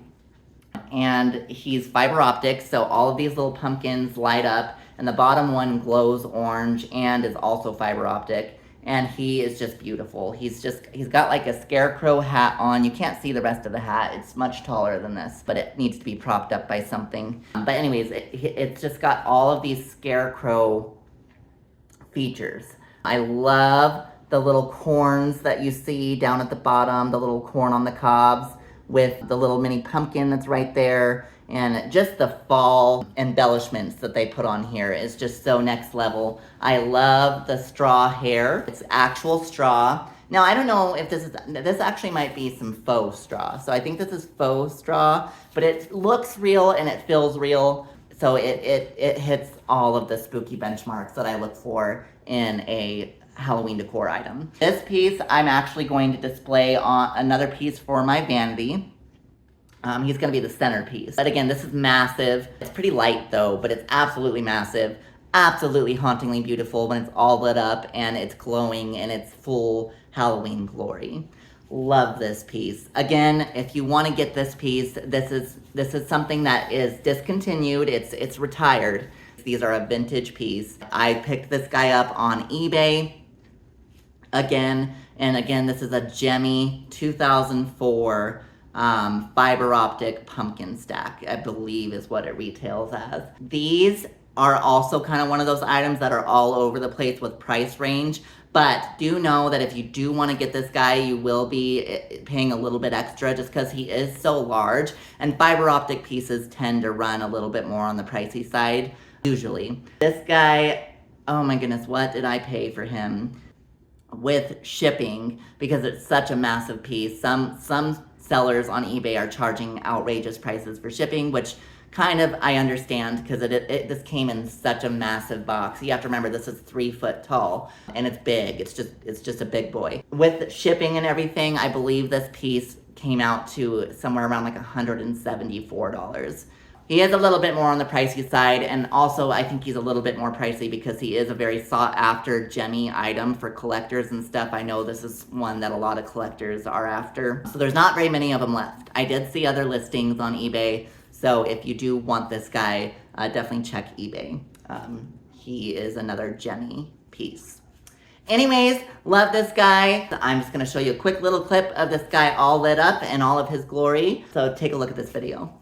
And he's fiber optic, so all of these little pumpkins light up, and the bottom one glows orange and is also fiber optic. And he is just beautiful. He's got like a scarecrow hat on. You can't see the rest of the hat. It's much taller than this, but it needs to be propped up by something. But anyways, it's just got all of these scarecrow features. I love the little corns that you see down at the bottom, the little corn on the cobs with the little mini pumpkin that's right there. And just the fall embellishments that they put on here is just so next level. I love the straw hair. It's actual straw. Now, I don't know if this actually might be some faux straw. So I think this is faux straw, but it looks real and it feels real. So it hits all of the spooky benchmarks that I look for in a Halloween decor item. This piece, I'm actually going to display on another piece for my vanity. He's gonna be the centerpiece. But again, this is massive. It's pretty light though, but it's absolutely massive. Absolutely hauntingly beautiful when it's all lit up and it's glowing in its full Halloween glory. Love this piece. Again, if you wanna get this piece, this is something that is discontinued. It's retired. These are a vintage piece. I picked this guy up on eBay. Again, this is a gemmy 2004 fiber optic pumpkin stack, I believe is what it retails as. These are also kind of one of those items that are all over the place with price range, but do know that if you do want to get this guy, you will be paying a little bit extra just because he is so large, and fiber optic pieces tend to run a little bit more on the pricey side, usually. This guy, oh my goodness, what did I pay for him? With shipping, because it's such a massive piece. Some sellers on eBay are charging outrageous prices for shipping, which kind of, I understand, because this came in such a massive box. You have to remember, this is 3 foot tall, and it's big. It's just a big boy. With shipping and everything, I believe this piece came out to somewhere around like $174. He is a little bit more on the pricey side, and also I think he's a little bit more pricey because he is a very sought after gemmy item for collectors and stuff. I know this is one that a lot of collectors are after. So there's not very many of them left. I did see other listings on eBay, so if you do want this guy, definitely check eBay. He is another gemmy piece. Anyways, love this guy. I'm just gonna show you a quick little clip of this guy all lit up in all of his glory. So take a look at this video.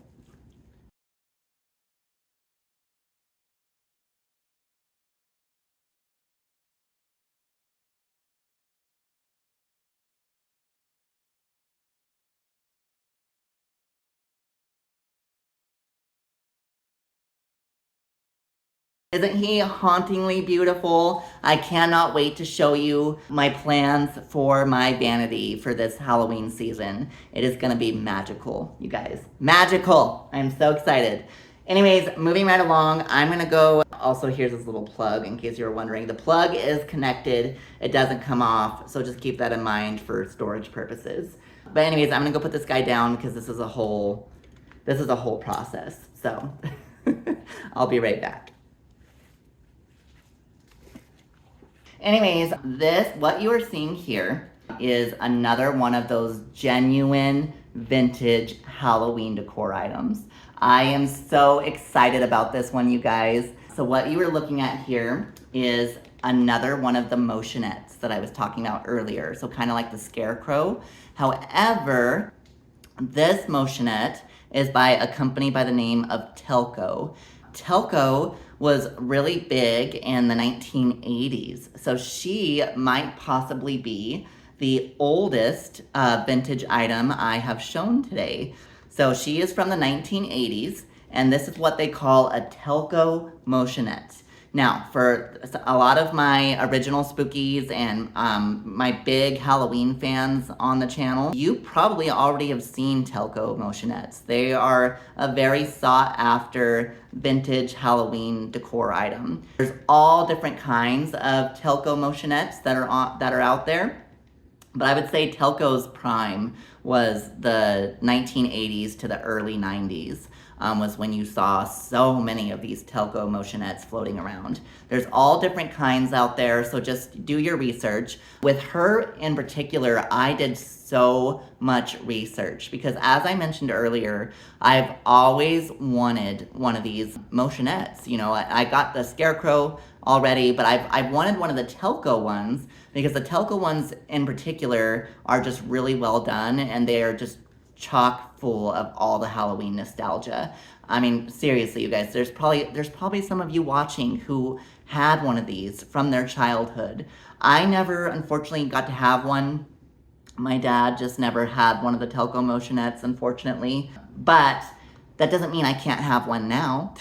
Isn't he hauntingly beautiful? I cannot wait to show you my plans for my vanity for this Halloween season. It is gonna be magical, you guys. Magical! I'm so excited. Anyways, moving right along, I'm gonna go. Also, here's this little plug in case you were wondering. The plug is connected, it doesn't come off, so just keep that in mind for storage purposes. But anyways, I'm gonna go put this guy down because this is a whole process. So, I'll be right back. Anyways, what you are seeing here is another one of those genuine vintage Halloween decor items. I am so excited about this one, you guys. So what you are looking at here is another one of the Motionettes that I was talking about earlier. So kind of like the scarecrow. However, this Motionette is by a company by the name of Telco. Telco was really big in the 1980s. So she might possibly be the oldest vintage item I have shown today. So she is from the 1980s, and this is what they call a Telco Motionette. Now, for a lot of my original spookies and my big Halloween fans on the channel, you probably already have seen Telco Motionettes. They are a very sought after vintage Halloween decor item. There's all different kinds of Telco Motionettes that are out there, but I would say Telco's prime was the 1980s to the early 90s. Was when you saw so many of these Telco Motionettes floating around. There's all different kinds out there, so just do your research. With her in particular, I did so much research because, as I mentioned earlier, I've always wanted one of these Motionettes. You know, I got the scarecrow already, but I've wanted one of the Telco ones because the Telco ones in particular are just really well done, and they are just chock full of all the Halloween nostalgia. I mean, seriously, you guys, there's probably some of you watching who had one of these from their childhood. I never, unfortunately, got to have one. My dad just never had one of the Telco Motionettes, unfortunately. But that doesn't mean I can't have one now.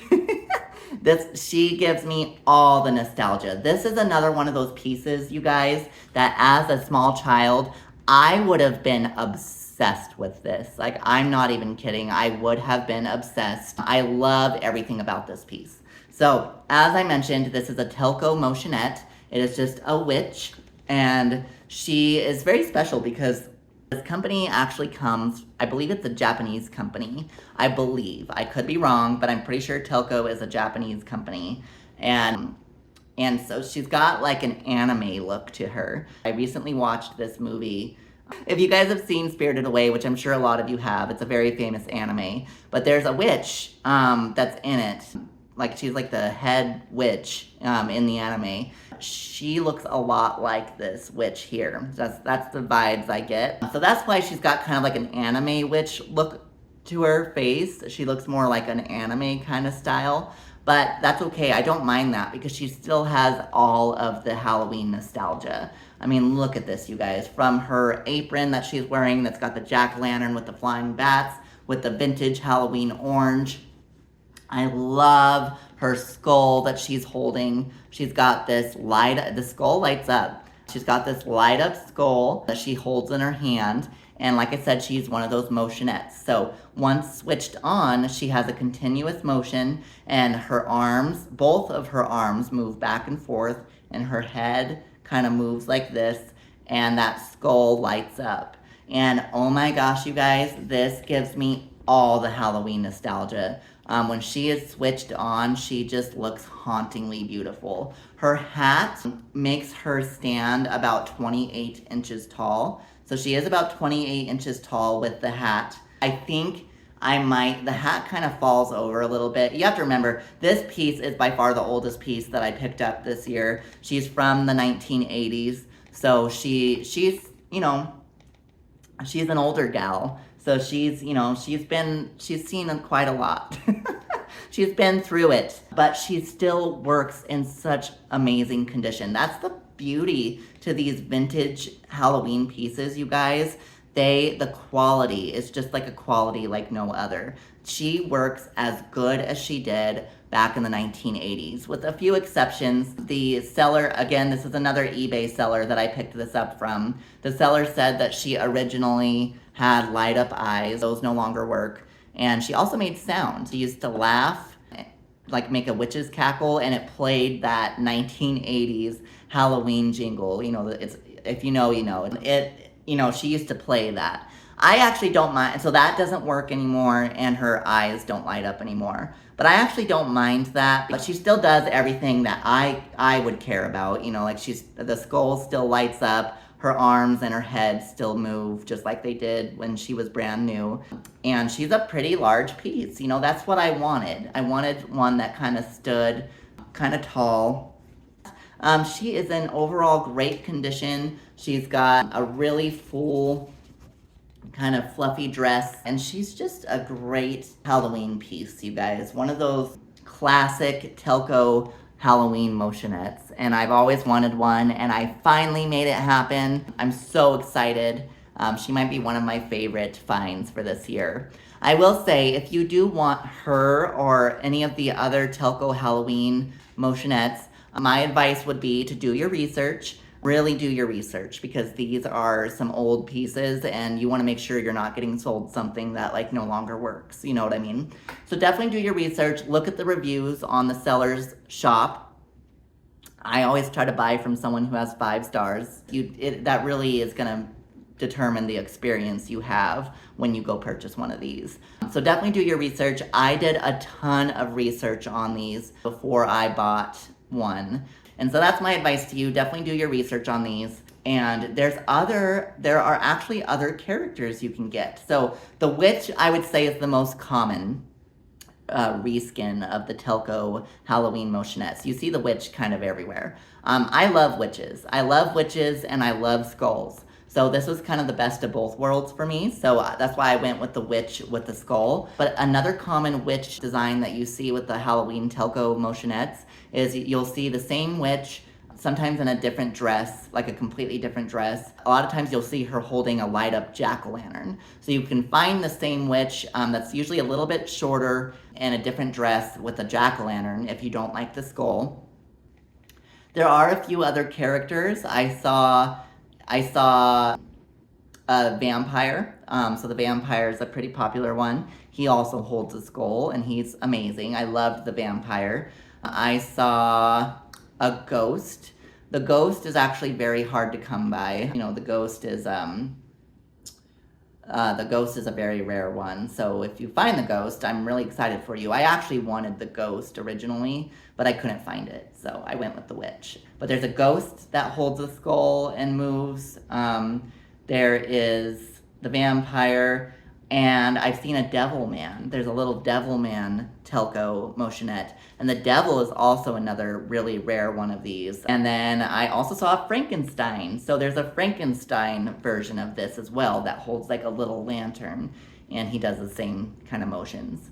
She gives me all the nostalgia. This is another one of those pieces, you guys, that as a small child, I would have been obsessed with this. Like, I'm not even kidding. I would have been obsessed. I love everything about this piece. So, as I mentioned, this is a Telco Motionette. It is just a witch, and she is very special because this company actually comes, I believe it's a Japanese company. I believe. I could be wrong, but I'm pretty sure Telco is a Japanese company. And so she's got like an anime look to her. I recently watched this movie. If you guys have seen Spirited Away, which I'm sure a lot of you have, it's a very famous anime. But there's a witch that's in it. Like, she's like the head witch in the anime. She looks a lot like this witch here. That's the vibes I get. So that's why she's got kind of like an anime witch look to her face. She looks more like an anime kind of style. But that's okay, I don't mind that because she still has all of the Halloween nostalgia. I mean, look at this, you guys. From her apron that she's wearing that's got the jack-o'-lantern with the flying bats, with the vintage Halloween orange. I love her skull that she's holding. She's got this the skull lights up. She's got this light up skull that she holds in her hand. And like I said, she's one of those motionettes. So once switched on, she has a continuous motion, and her arms, both of her arms move back and forth, and her head kind of moves like this, and that skull lights up. And oh my gosh, you guys, this gives me all the Halloween nostalgia. When she is switched on, she just looks hauntingly beautiful. Her hat makes her stand about 28 inches tall. So she is about 28 inches tall with the hat. I think the hat kind of falls over a little bit. You have to remember, this piece is by far the oldest piece that I picked up this year. She's from the 1980s. So she's, you know, she's an older gal. So she's, you know, she's seen quite a lot. She's been through it, but she still works in such amazing condition. That's the beauty to these vintage Halloween pieces, you guys. The quality is just like a quality like no other. She works as good as she did back in the 1980s, with a few exceptions. The seller, again, this is another eBay seller that I picked this up from. The seller said that she originally had light up eyes. Those no longer work. And she also made sound. She used to laugh, like make a witch's cackle, and it played that 1980s Halloween jingle. You know, it's, if you know, you know. You know, she used to play that. I actually don't mind, so that doesn't work anymore, and her eyes don't light up anymore. But I actually don't mind that, but she still does everything that I would care about. You know, like the skull still lights up, her arms and her head still move just like they did when she was brand new. And she's a pretty large piece. You know, that's what I wanted. I wanted one that kind of stood kind of tall. She is in overall great condition. She's got a really full kind of fluffy dress, and she's just a great Halloween piece, you guys. One of those classic Telco Halloween motionettes, and I've always wanted one, and I finally made it happen. I'm so excited. She might be one of my favorite finds for this year. I will say, if you do want her or any of the other Telco Halloween motionettes, my advice would be to do your research. Really do your research, because these are some old pieces and you want to make sure you're not getting sold something that like no longer works. You know what I mean? So definitely do your research. Look at the reviews on the seller's shop. I always try to buy from someone who has 5 stars. That really is going to determine the experience you have when you go purchase one of these. So definitely do your research. I did a ton of research on these before I bought one. And so that's my advice to you. Definitely do your research on these. And there are actually other characters you can get. So the witch, I would say, is the most common reskin of the Telco Halloween motionettes. You see the witch kind of everywhere. I love witches. I love witches and I love skulls. So this was kind of the best of both worlds for me. So that's why I went with the witch with the skull. But another common witch design that you see with the Halloween Telco motionettes is you'll see the same witch, sometimes in a different dress, like a completely different dress. A lot of times you'll see her holding a light up jack-o'-lantern. So you can find the same witch that's usually a little bit shorter in a different dress with a jack-o'-lantern if you don't like the skull. There are a few other characters. I saw a vampire. So the vampire is a pretty popular one. He also holds a skull, and he's amazing. I loved the vampire. I saw a ghost. The ghost is actually very hard to come by. You know, the ghost is a very rare one. So if you find the ghost, I'm really excited for you. I actually wanted the ghost originally, but I couldn't find it, so I went with the witch. But there's a ghost that holds a skull and moves. There is the vampire, and I've seen a devil man. There's a little devil man Telco motionette, and the devil is also another really rare one of these. And then I also saw a Frankenstein. So there's a Frankenstein version of this as well that holds like a little lantern, and he does the same kind of motions.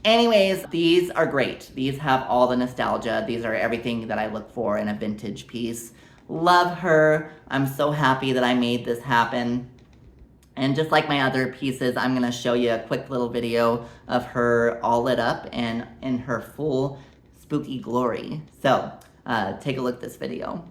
Anyways, these are great. These have all the nostalgia. These are everything that I look for in a vintage piece. Love her. I'm so happy that I made this happen. And just like my other pieces, I'm going to show you a quick little video of her all lit up and in her full spooky glory. So take a look at this video.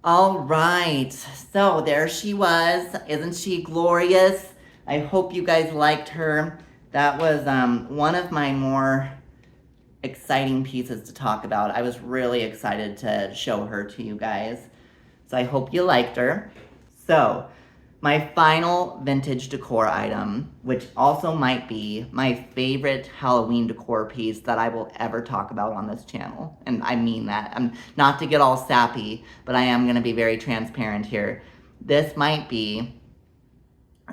All right, so there she was. Isn't she glorious? I hope you guys liked her. That was one of my more exciting pieces to talk about. I was really excited to show her to you guys. So I hope you liked her. So my final vintage decor item, which also might be my favorite Halloween decor piece that I will ever talk about on this channel. And I mean that. I'm not to get all sappy, but I am going to be very transparent here. This might be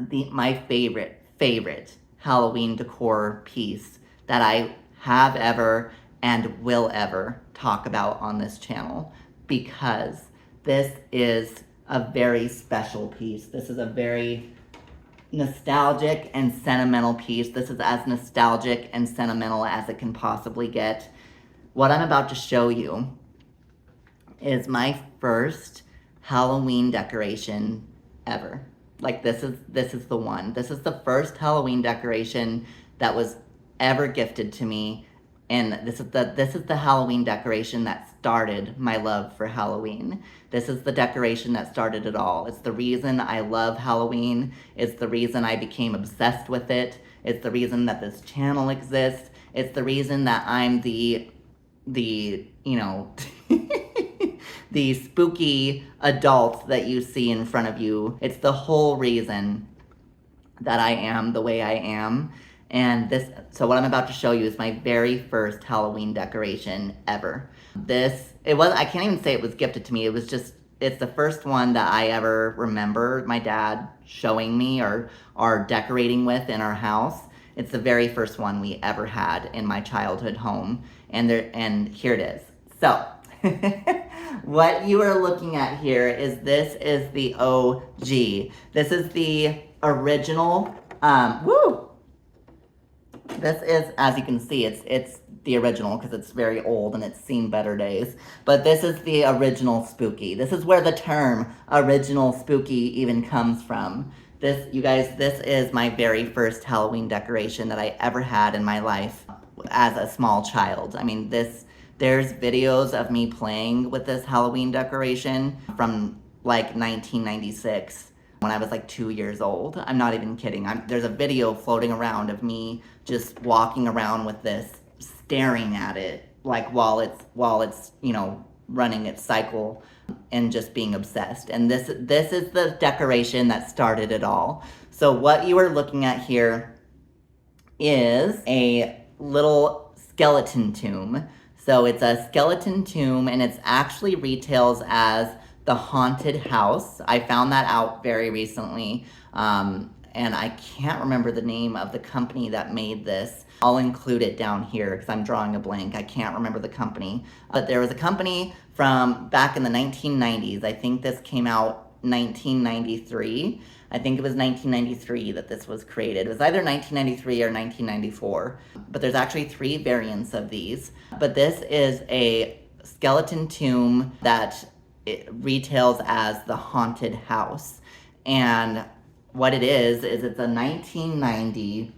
my favorite Halloween decor piece that I have ever and will ever talk about on this channel, because this is a very special piece. This is a very nostalgic and sentimental piece. This is as nostalgic and sentimental as it can possibly get. What I'm about to show you is my first Halloween decoration ever. Like, this is the one. This is the first Halloween decoration that was ever gifted to me. And this is the Halloween decoration that started my love for Halloween. This is the decoration that started it all. It's the reason I love Halloween. It's the reason I became obsessed with it. It's the reason that this channel exists. It's the reason that I'm the you know, the spooky adult that you see in front of you. It's the whole reason that I am the way I am. And so what I'm about to show you is my very first Halloween decoration ever. I can't even say it was gifted to me. It's the first one that I ever remember my dad showing me or decorating with in our house. It's the very first one we ever had in my childhood home. And here it is. So, what you are looking at here is the OG. This is the original, This is, as you can see, it's the original because it's very old and it's seen better days. But this is the original spooky. This is where the term original spooky even comes from. You guys, this is my very first Halloween decoration that I ever had in my life as a small child. I mean, there's videos of me playing with this Halloween decoration from like 1996. When I was like 2 years old. I'm not even kidding. There's a video floating around of me just walking around with this, staring at it, like while it's you know, running its cycle, and just being obsessed. And this is the decoration that started it all. So what you are looking at here is a little skeleton tomb. So it's a skeleton tomb, and it's actually retails as the haunted house. I found that out very recently, and I can't remember the name of the company that made this. I'll include it down here because I'm drawing a blank. I can't remember the company, but there was a company from back in the 1990s. I think this came out 1993. I think it was 1993 that this was created. It was either 1993 or 1994, but there's actually 3 variants of these. But this is a skeleton tomb that it retails as the haunted house. And what it is it's a 1990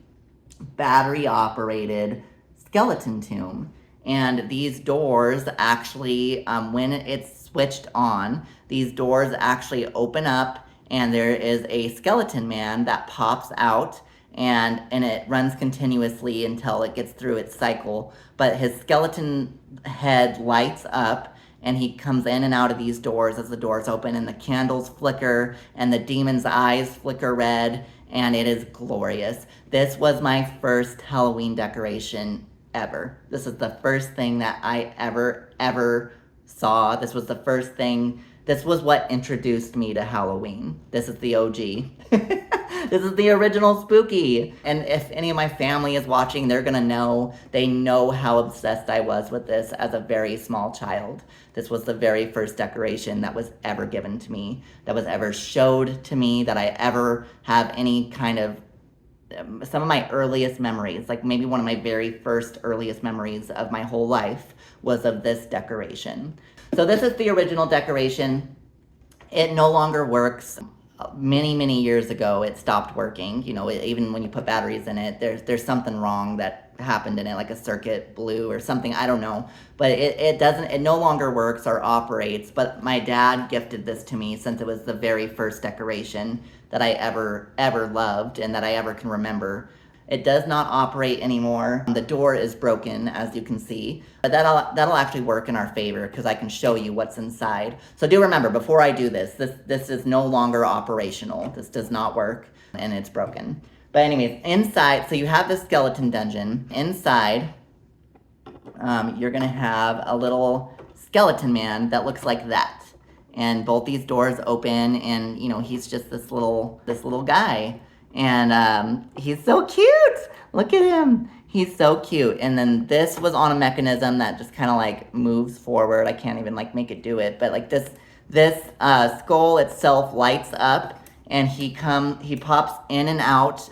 battery operated skeleton tomb. And these doors actually, when it's switched on, these doors actually open up, and there is a skeleton man that pops out, and it runs continuously until it gets through its cycle. But his skeleton head lights up, and he comes in and out of these doors as the doors open, and the candles flicker, and the demon's eyes flicker red, and it is glorious. This was my first Halloween decoration ever. This is the first thing that I ever saw. This was the first thing. This was what introduced me to Halloween. This is the OG. This is the original spooky. And if any of my family is watching, they're gonna know. They know how obsessed I was with this as a very small child. This was the very first decoration that was ever given to me, that was ever showed to me, that I ever have any kind of, some of my earliest memories, like maybe one of my very first earliest memories of my whole life was of this decoration. So this is the original decoration. It no longer works. many years ago it stopped working. You know, even when you put batteries in it, there's something wrong that happened in it, like a circuit blew or something, I don't know. But it no longer works or operates. But my dad gifted this to me since it was the very first decoration that I ever loved and that I ever can remember. It does not operate anymore. The door is broken, as you can see, but that'll actually work in our favor because I can show you what's inside. So do remember, before I do this is no longer operational. This does not work and it's broken. But anyways, inside, so you have the skeleton dungeon. Inside, you're gonna have a little skeleton man that looks like that. And both these doors open and, you know, he's just this little guy. And he's so cute. Look at him. He's so cute. And then this was on a mechanism that just kind of like moves forward. I can't even like make it do it, but like this skull itself lights up, and he pops in and out,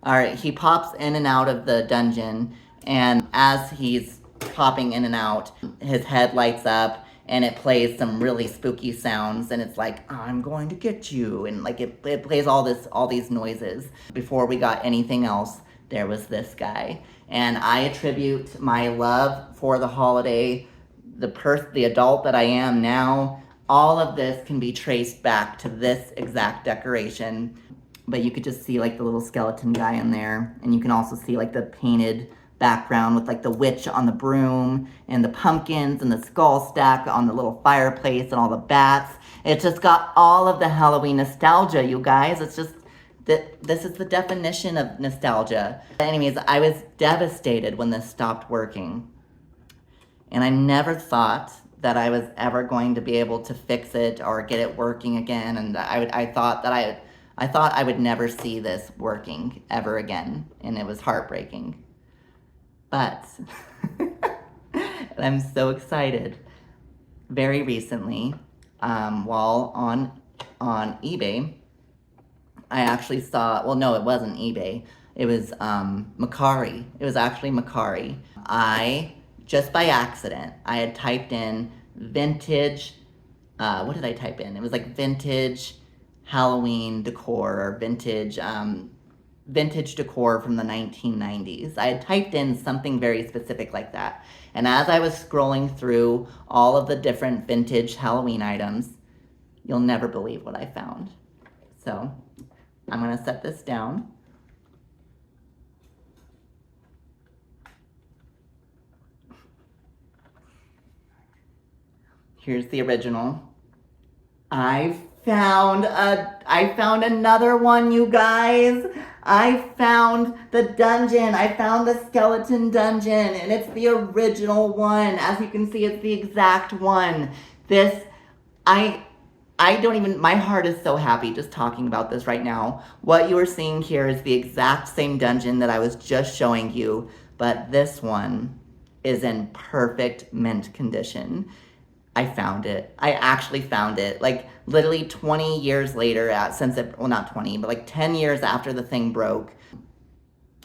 or he pops in and out of the dungeon. And as he's popping in and out, his head lights up, and it plays some really spooky sounds, and it's like, I'm going to get you, and like it plays all these noises. Before we got anything else, there was this guy. And I attribute my love for the holiday, the adult that I am now, all of this can be traced back to this exact decoration. But you could just see like the little skeleton guy in there, and you can also see like the painted background with like the witch on the broom and the pumpkins and the skull stack on the little fireplace and all the bats. It's just got all of the Halloween nostalgia, you guys. It's just this is the definition of nostalgia. Anyways, I was devastated when this stopped working, and I never thought that I was ever going to be able to fix it or get it working again. And I thought I would never see this working ever again, and it was heartbreaking. But and I'm so excited. Very recently, while on eBay, I actually saw, well, no, it wasn't eBay. It was Mercari. It was actually Mercari. Just by accident, I had typed in vintage, what did I type in? It was like vintage Halloween decor, or vintage decor from the 1990s. I had typed in something very specific like that. And as I was scrolling through all of the different vintage Halloween items, you'll never believe what I found. So I'm gonna set this down. Here's the original. I found another one, you guys. I found the dungeon. I found the skeleton dungeon, and it's the original one. As you can see, it's the exact one. I don't even, my heart is so happy just talking about this right now. What you are seeing here is the exact same dungeon that I was just showing you, but this one is in perfect mint condition. I found it. I actually found it. Like literally 20 years later, well, not 20, but like 10 years after the thing broke,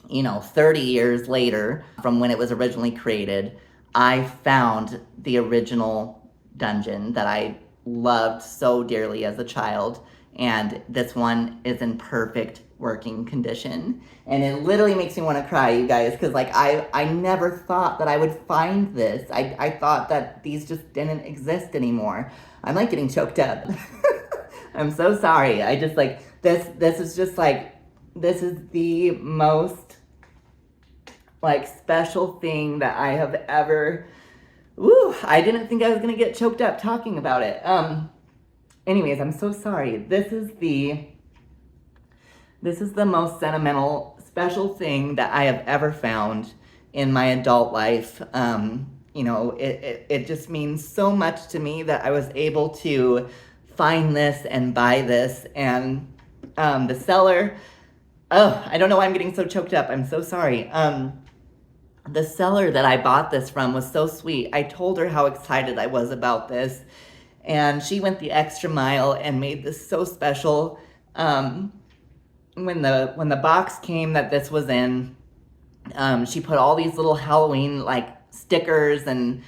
you know, 30 years later from when it was originally created, I found the original dungeon that I loved so dearly as a child. And this one is in perfect working condition. And it literally makes me want to cry, you guys, because like I never thought that I would find this. I thought that these just didn't exist anymore. I'm like getting choked up. I'm so sorry. I just like this is just like, this is the most like special thing that I have ever, I didn't think I was gonna get choked up talking about it. Anyways, I'm so sorry. This is the most sentimental, special thing that I have ever found in my adult life. You know, it just means so much to me that I was able to find this and buy this. And the seller, I don't know why I'm getting so choked up. I'm so sorry. The seller that I bought this from was so sweet. I told her how excited I was about this, and she went the extra mile and made this so special. When the box came that this was in, she put all these little Halloween like stickers and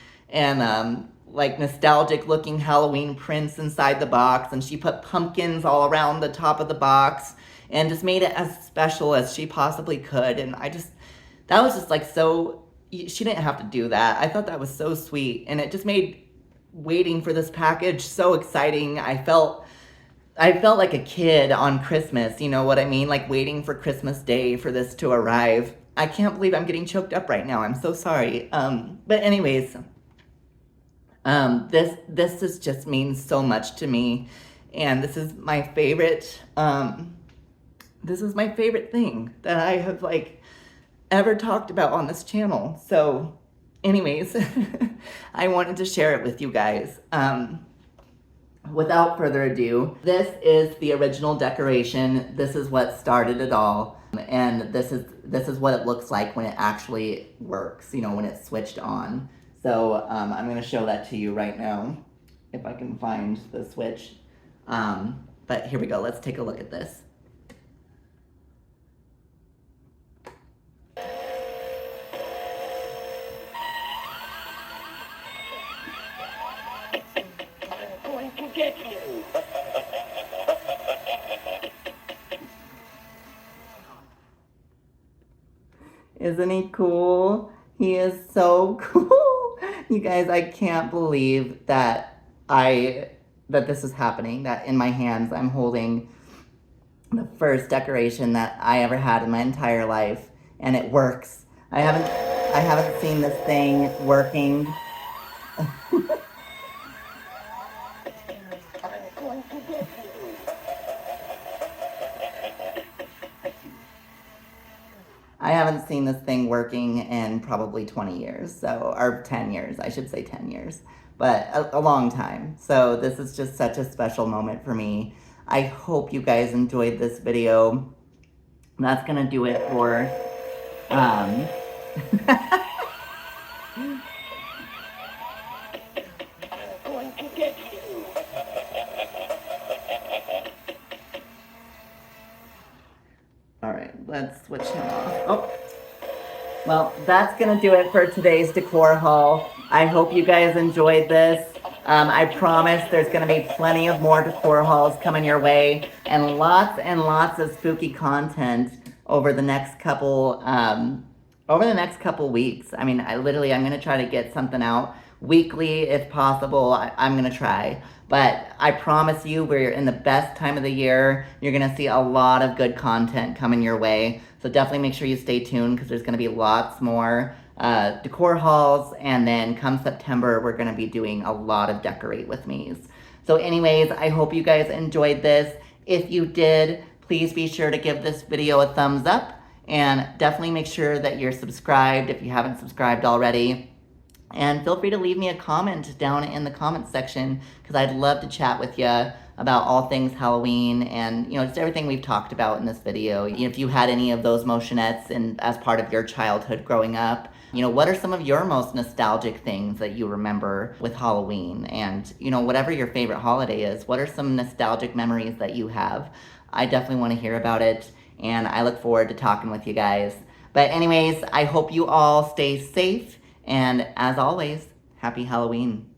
like nostalgic looking Halloween prints inside the box, and she put pumpkins all around the top of the box and just made it as special as she possibly could. And that was just like so, she didn't have to do that. I thought that was so sweet, and it just made waiting for this package so exciting. I felt like a kid on Christmas, you know what I mean? Like waiting for Christmas Day for this to arrive. I can't believe I'm getting choked up right now. I'm so sorry. But anyways, this just means so much to me, and this is my favorite. This is my favorite thing that I have like ever talked about on this channel. So, anyways, I wanted to share it with you guys. Without further ado, this is the original decoration. This is what started it all, and this is what it looks like when it actually works. You know, when it's switched on. So I'm going to show that to you right now, if I can find the switch. But here we go. Let's take a look at this. Isn't he cool? He is so cool. You guys, I can't believe that this is happening, that in my hands I'm holding the first decoration that I ever had in my entire life, and it works. I haven't seen this thing working. I haven't seen this thing working in probably 20 years, so, or 10 years, I should say 10 years, but a long time. So this is just such a special moment for me. I hope you guys enjoyed this video. That's gonna do it for, all right, let's switch him off. Oh, well, that's gonna do it for today's decor haul. I hope you guys enjoyed this. I promise there's gonna be plenty of more decor hauls coming your way, and lots of spooky content over the next couple weeks. I mean, I'm gonna try to get something out weekly if possible. I'm gonna try. But I promise you, we're in the best time of the year. You're gonna see a lot of good content coming your way. So definitely make sure you stay tuned, because there's gonna be lots more decor hauls. And then come September, we're gonna be doing a lot of decorate with me's. So anyways, I hope you guys enjoyed this. If you did, please be sure to give this video a thumbs up, and definitely make sure that you're subscribed if you haven't subscribed already. And feel free to leave me a comment down in the comments section, because I'd love to chat with you about all things Halloween and, you know, just everything we've talked about in this video. If you had any of those motionettes as part of your childhood growing up, you know, what are some of your most nostalgic things that you remember with Halloween? And, you know, whatever your favorite holiday is, what are some nostalgic memories that you have? I definitely want to hear about it, and I look forward to talking with you guys. But anyways, I hope you all stay safe. And as always, happy Halloween.